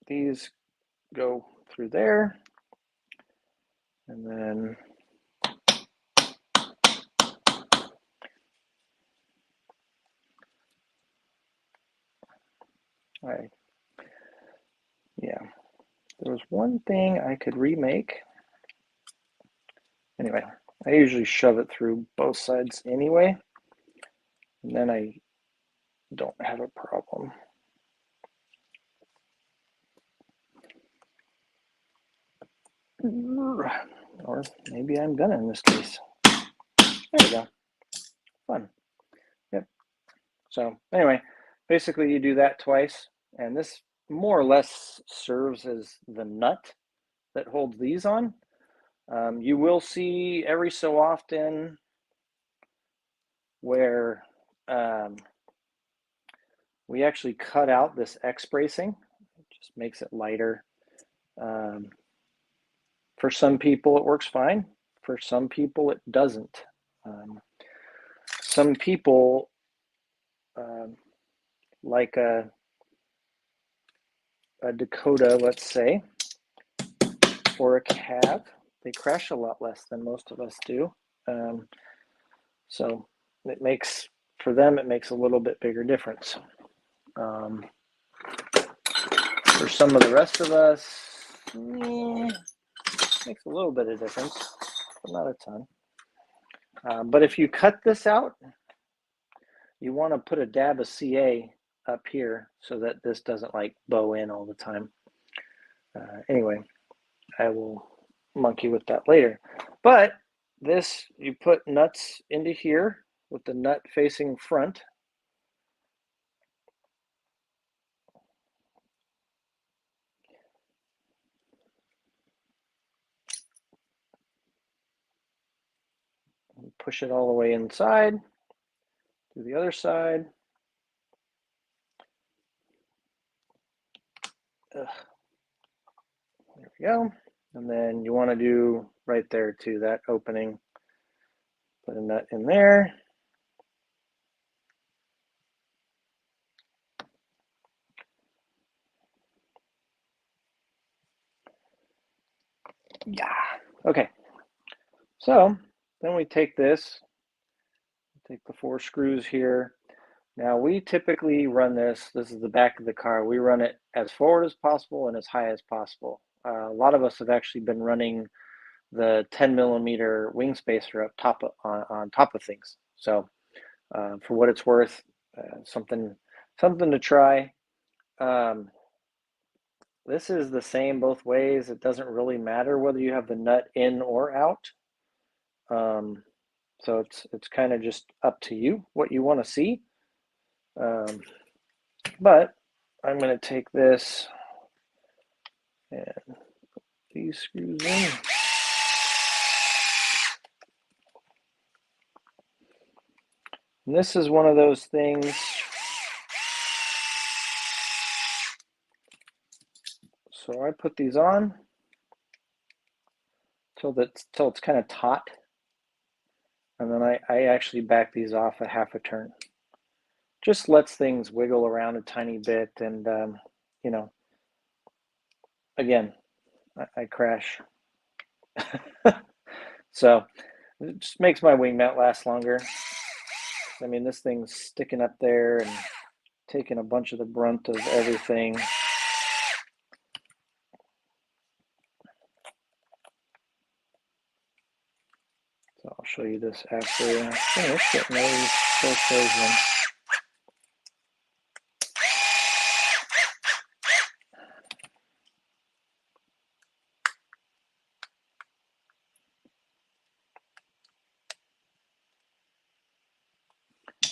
these go through there, and then yeah, there was one thing I could remake. Anyway, I usually shove it through both sides anyway, and then I don't have a problem. Or maybe I'm gonna in this case. There we go. Fun. Yep. So anyway, basically you do that twice, and this more or less serves as the nut that holds these on. You will see every so often where we actually cut out this X bracing. It just makes it lighter. For some people it works fine. For some people it doesn't. Some people like a Dakota, let's say, or a cab, they crash a lot less than most of us do. So it makes, for them, it makes a little bit bigger difference. For some of the rest of us, makes a little bit of difference, but not a ton. But if you cut this out, you want to put a dab of CA up here so that this doesn't like bow in all the time. Anyway, I will monkey with that later. But this, you put nuts into here with the nut facing front. Push it all the way inside, to the other side. There we go. And then you want to do right there too, that opening. Put a nut in there. Yeah. Okay. So then we take this, take the 4 screws here. Now we typically run this is the back of the car. We run it as forward as possible and as high as possible. A lot of us have actually been running the 10mm wing spacer up top on top of things. So for what it's worth, something to try. This is the same both ways. It doesn't really matter whether you have the nut in or out. So it's kind of just up to you what you want to see. But I'm going to take this and put these screws in. And this is one of those things. So I put these on till it's kind of taut. And then I actually back these off a half a turn. Just lets things wiggle around a tiny bit, and you know, again, I crash. So it just makes my wing mount last longer. I mean, this thing's sticking up there and taking a bunch of the brunt of everything. So I'll show you this after. Oh, it's getting those in.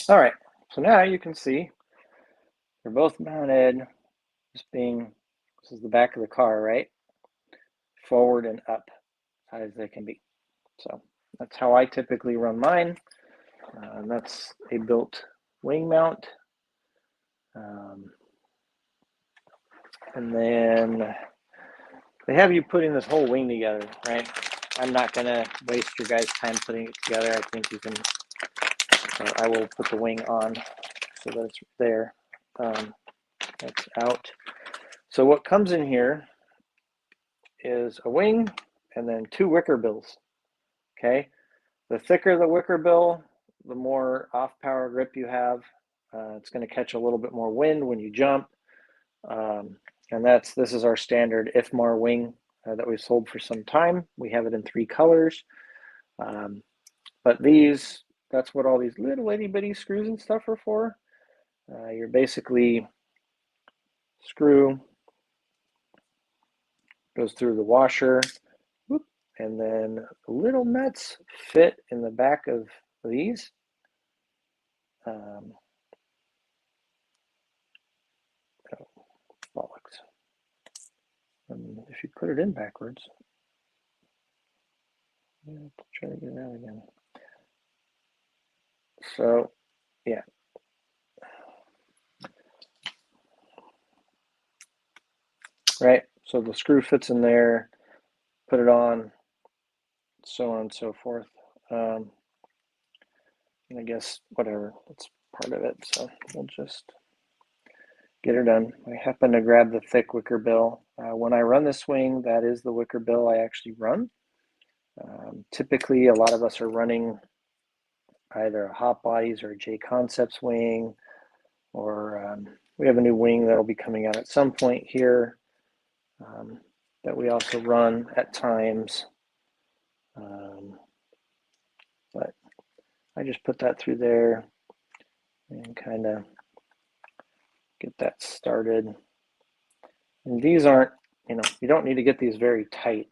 All right, so now you can see they're both mounted, just being, this is the back of the car, right? Forward and up, as high as they can be. So that's how I typically run mine. And that's a built wing mount. And then they have you putting this whole wing together, right? I'm not gonna waste your guys' time putting it together. I think you can, I will put the wing on so that it's there. That's out. So what comes in here is a wing and then 2 wicker bills, okay? The thicker the wicker bill, the more off-power grip you have. It's gonna catch a little bit more wind when you jump. And this is our standard IFMAR wing that we've sold for some time. We have it in 3 colors. But that's what all these little itty bitty screws and stuff are for. You're basically screw goes through the washer, whoop, and then the little nuts fit in the back of these. Oh, bollocks. If you put it in backwards, try to get it out again. So, yeah. Right, so the screw fits in there, put it on, so on and so forth. And I guess whatever, that's part of it. So we'll just get her done. I happen to grab the thick wicker bill. When I run this wing, that is the wicker bill I actually run. Typically, a lot of us are running either a Hot Bodies or a J Concepts wing, or we have a new wing that'll be coming out at some point here that we also run at times. But I just put that through there and kind of get that started. And these aren't, you don't need to get these very tight.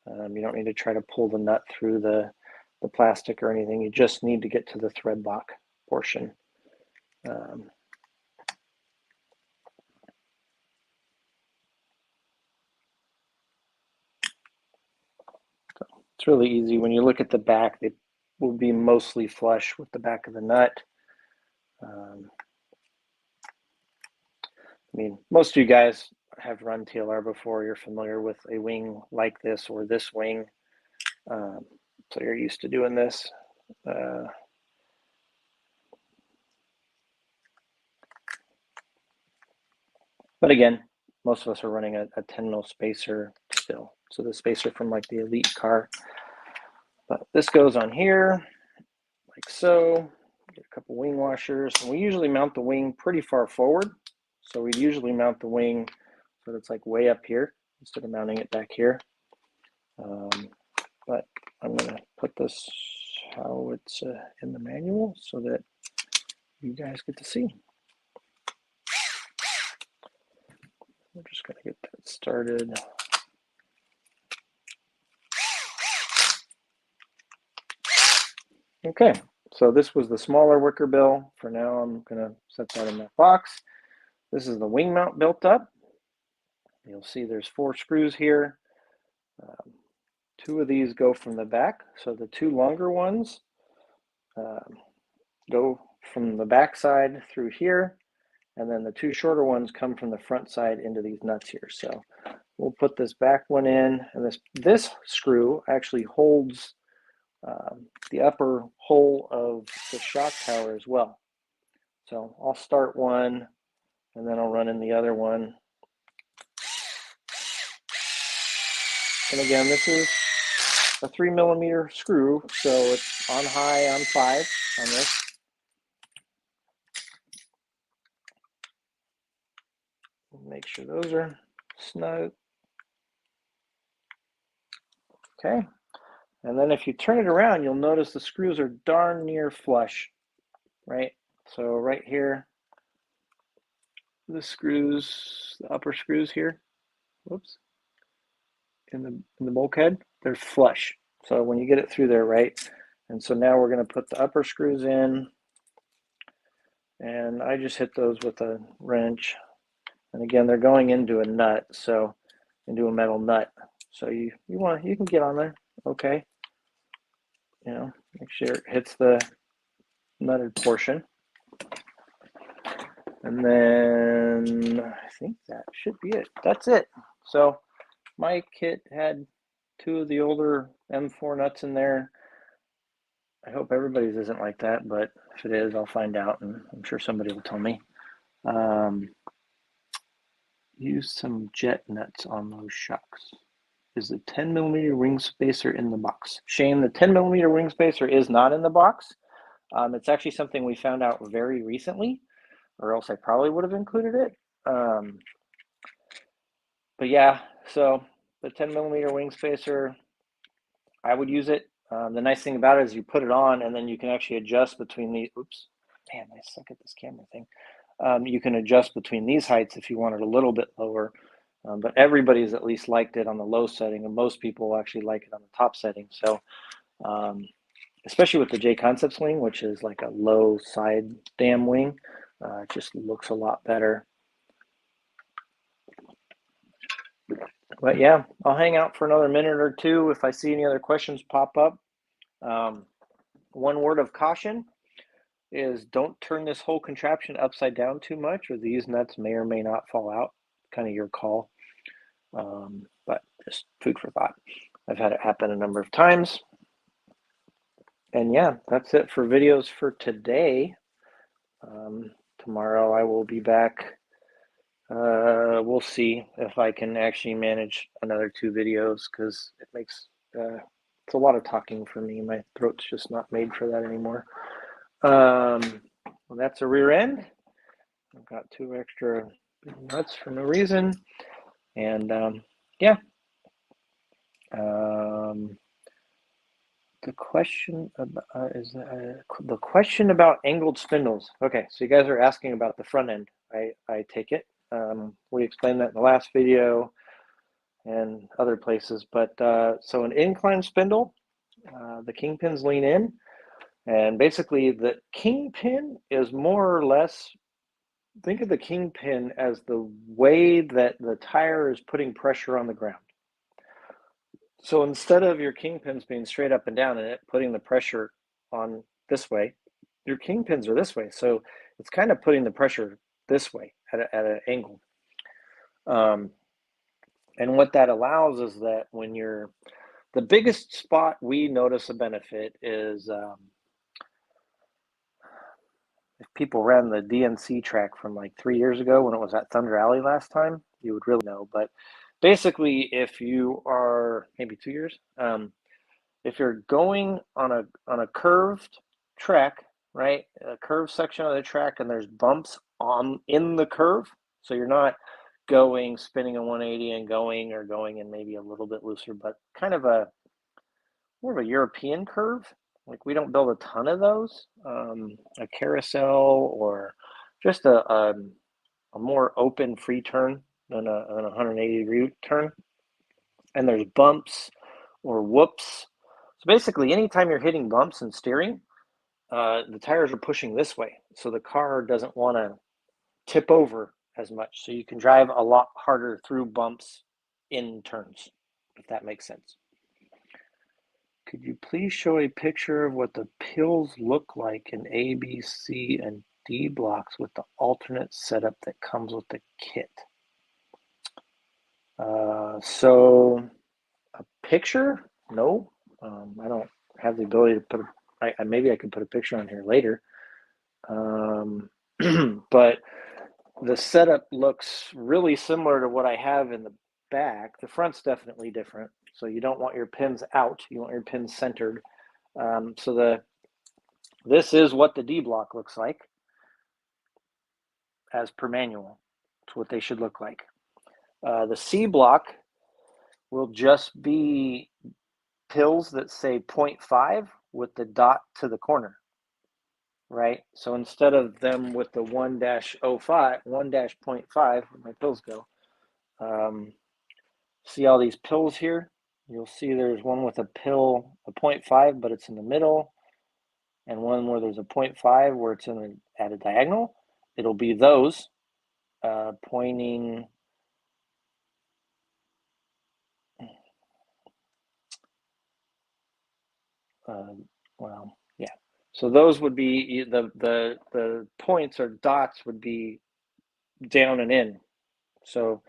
You don't need to try to pull the nut through the plastic or anything. You just need to get to the thread lock portion. So it's really easy. When you look at the back, they will be mostly flush with the back of the nut. I mean, most of you guys have run TLR before. You're familiar with a wing like this or this wing. So you're used to doing this. But again, most of us are running a 10 mil spacer still. So the spacer from like the Elite car. But this goes on here, like so. Get a couple wing washers. And we usually mount the wing pretty far forward. So we usually mount the wing so that it's like way up here instead of mounting it back here. But I'm going to put this how it's in the manual so that you guys get to see. We're just going to get that started. Okay, so this was the smaller wicker bill. For now, I'm going to set that in that box. This is the wing mount built up. You'll see there's 4 screws here. 2 of these go from the back, so the 2 longer ones go from the back side through here, and then the 2 shorter ones come from the front side into these nuts here. So we'll put this back one in, and this screw actually holds the upper hole of the shock tower as well. So I'll start one, and then I'll run in the other one, And again, this is a 3mm screw, so it's on high on 5 on this. Make sure those are snug. Okay. And then if you turn it around, you'll notice the screws are darn near flush, right? So right here, the screws, the upper screws here, whoops, in the bulkhead, they're flush. So when you get it through there, right? And so now we're going to put the upper screws in, and I just hit those with a wrench. And again, they're going into a nut, so into a metal nut. So you can get on there, okay. You know, make sure it hits the nutted portion. And then I think that should be it. That's it. So my kit had 2 of the older M4 nuts in there. I hope everybody's isn't like that, but if it is, I'll find out, and I'm sure somebody will tell me. Use some jet nuts on those shocks. Is the 10mm ring spacer in the box? Shane, the 10mm ring spacer is not in the box. It's actually something we found out very recently, or else I probably would have included it. But yeah, so the 10mm ring spacer, I would use it. The nice thing about it is you put it on and then you can actually adjust between the, oops, man, I suck at this camera thing. You can adjust between these heights if you want it a little bit lower, but everybody's at least liked it on the low setting, and most people actually like it on the top setting. So especially with the J Concepts wing, which is like a low side dam wing, it just looks a lot better. But yeah, I'll hang out for another minute or two if I see any other questions pop up. One word of caution is don't turn this whole contraption upside down too much, or these nuts may or may not fall out. Kind of your call. But just food for thought. I've had it happen a number of times. And yeah, that's it for videos for today. Tomorrow I will be back. We'll see if I can actually manage another 2 videos, because it makes it's a lot of talking for me. My throat's just not made for that anymore. Well, that's a rear end. I've got 2 extra nuts for no reason, and yeah. The question about, the question about angled spindles. Okay, so you guys are asking about the front end. I take it. We explained that in the last video and other places. But so an incline spindle, the kingpins lean in, and basically the kingpin is more or less, think of the kingpin as the way that the tire is putting pressure on the ground. So instead of your kingpins being straight up and down and it putting the pressure on this way, your kingpins are this way. So it's kind of putting the pressure this way at an angle. And what that allows is that when you're, the biggest spot we notice a benefit is if people ran the DNC track from like 3 years ago when it was at Thunder Alley last time, you would really know. But basically, if you are, maybe 2 years, if you're going on a curved track, right, a curved section of the track, and there's bumps in the curve, so you're not going, spinning a 180 and going, or going and maybe a little bit looser, but kind of more of a European curve. Like, we don't build a ton of those. A carousel or just a more open free turn than a 180-degree turn. And there's bumps or whoops. So basically, anytime you're hitting bumps and steering, the tires are pushing this way. So the car doesn't want to tip over as much. So you can drive a lot harder through bumps in turns, if that makes sense. Could you please show a picture of what the pills look like in A, B, C, and D blocks with the alternate setup that comes with the kit? So a picture? No, I don't have the ability to put maybe I can put a picture on here later. But the setup looks really similar to what I have in the back. The front's definitely different. So you don't want your pins out. You want your pins centered. This is what the D block looks like as per manual. It's what they should look like. The C block will just be pills that say 0.5 with the dot to the corner, right? So instead of them with the 1-05, 1-0.5, where my pills go, see all these pills here? You'll see there's one with a pill, a 0.5, but it's in the middle, and one where there's a 0.5 where it's at a diagonal. It'll be those pointing. Well, yeah. So those would be the points or dots would be down and in. So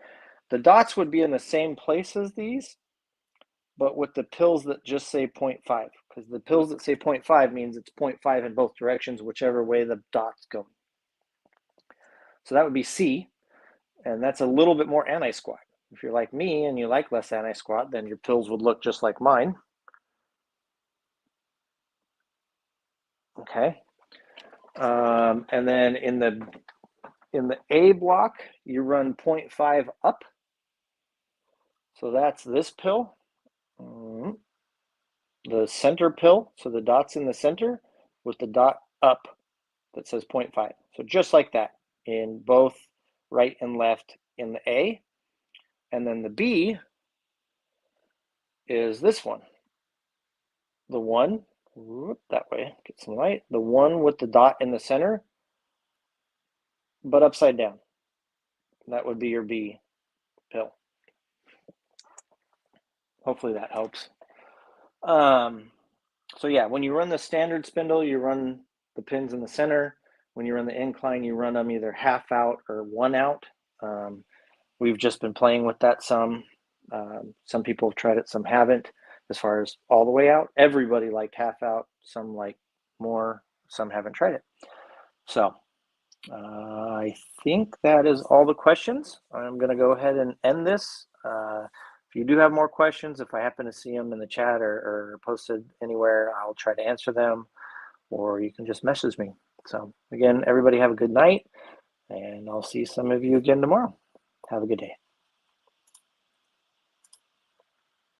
the dots would be in the same place as these, but with the pills that just say 0.5, because the pills that say 0.5 means it's 0.5 in both directions, whichever way the dots go. So that would be C, and that's a little bit more anti-squat. If you're like me and you like less anti-squat, then your pills would look just like mine. Okay. And then in the A block, you run 0.5 up. So that's this pill. The center pill, so the dot's in the center with the dot up that says 0.5. So just like that in both right and left in the A. And then the B is this one. The one, that way, get some light. The one with the dot in the center, but upside down. That would be your B pill. Hopefully that helps. So yeah, when you run the standard spindle, you run the pins in the center. When you run the incline, you run them either half out or one out. We've just been playing with that some. Some people have tried it, some haven't. As far as all the way out, everybody liked half out. Some like more, some haven't tried it. So I think that is all the questions. I'm going to go ahead and end this. If you do have more questions, if I happen to see them in the chat or posted anywhere, I'll try to answer them, or you can just message me. So again, everybody have a good night, and I'll see some of you again tomorrow. Have a good day.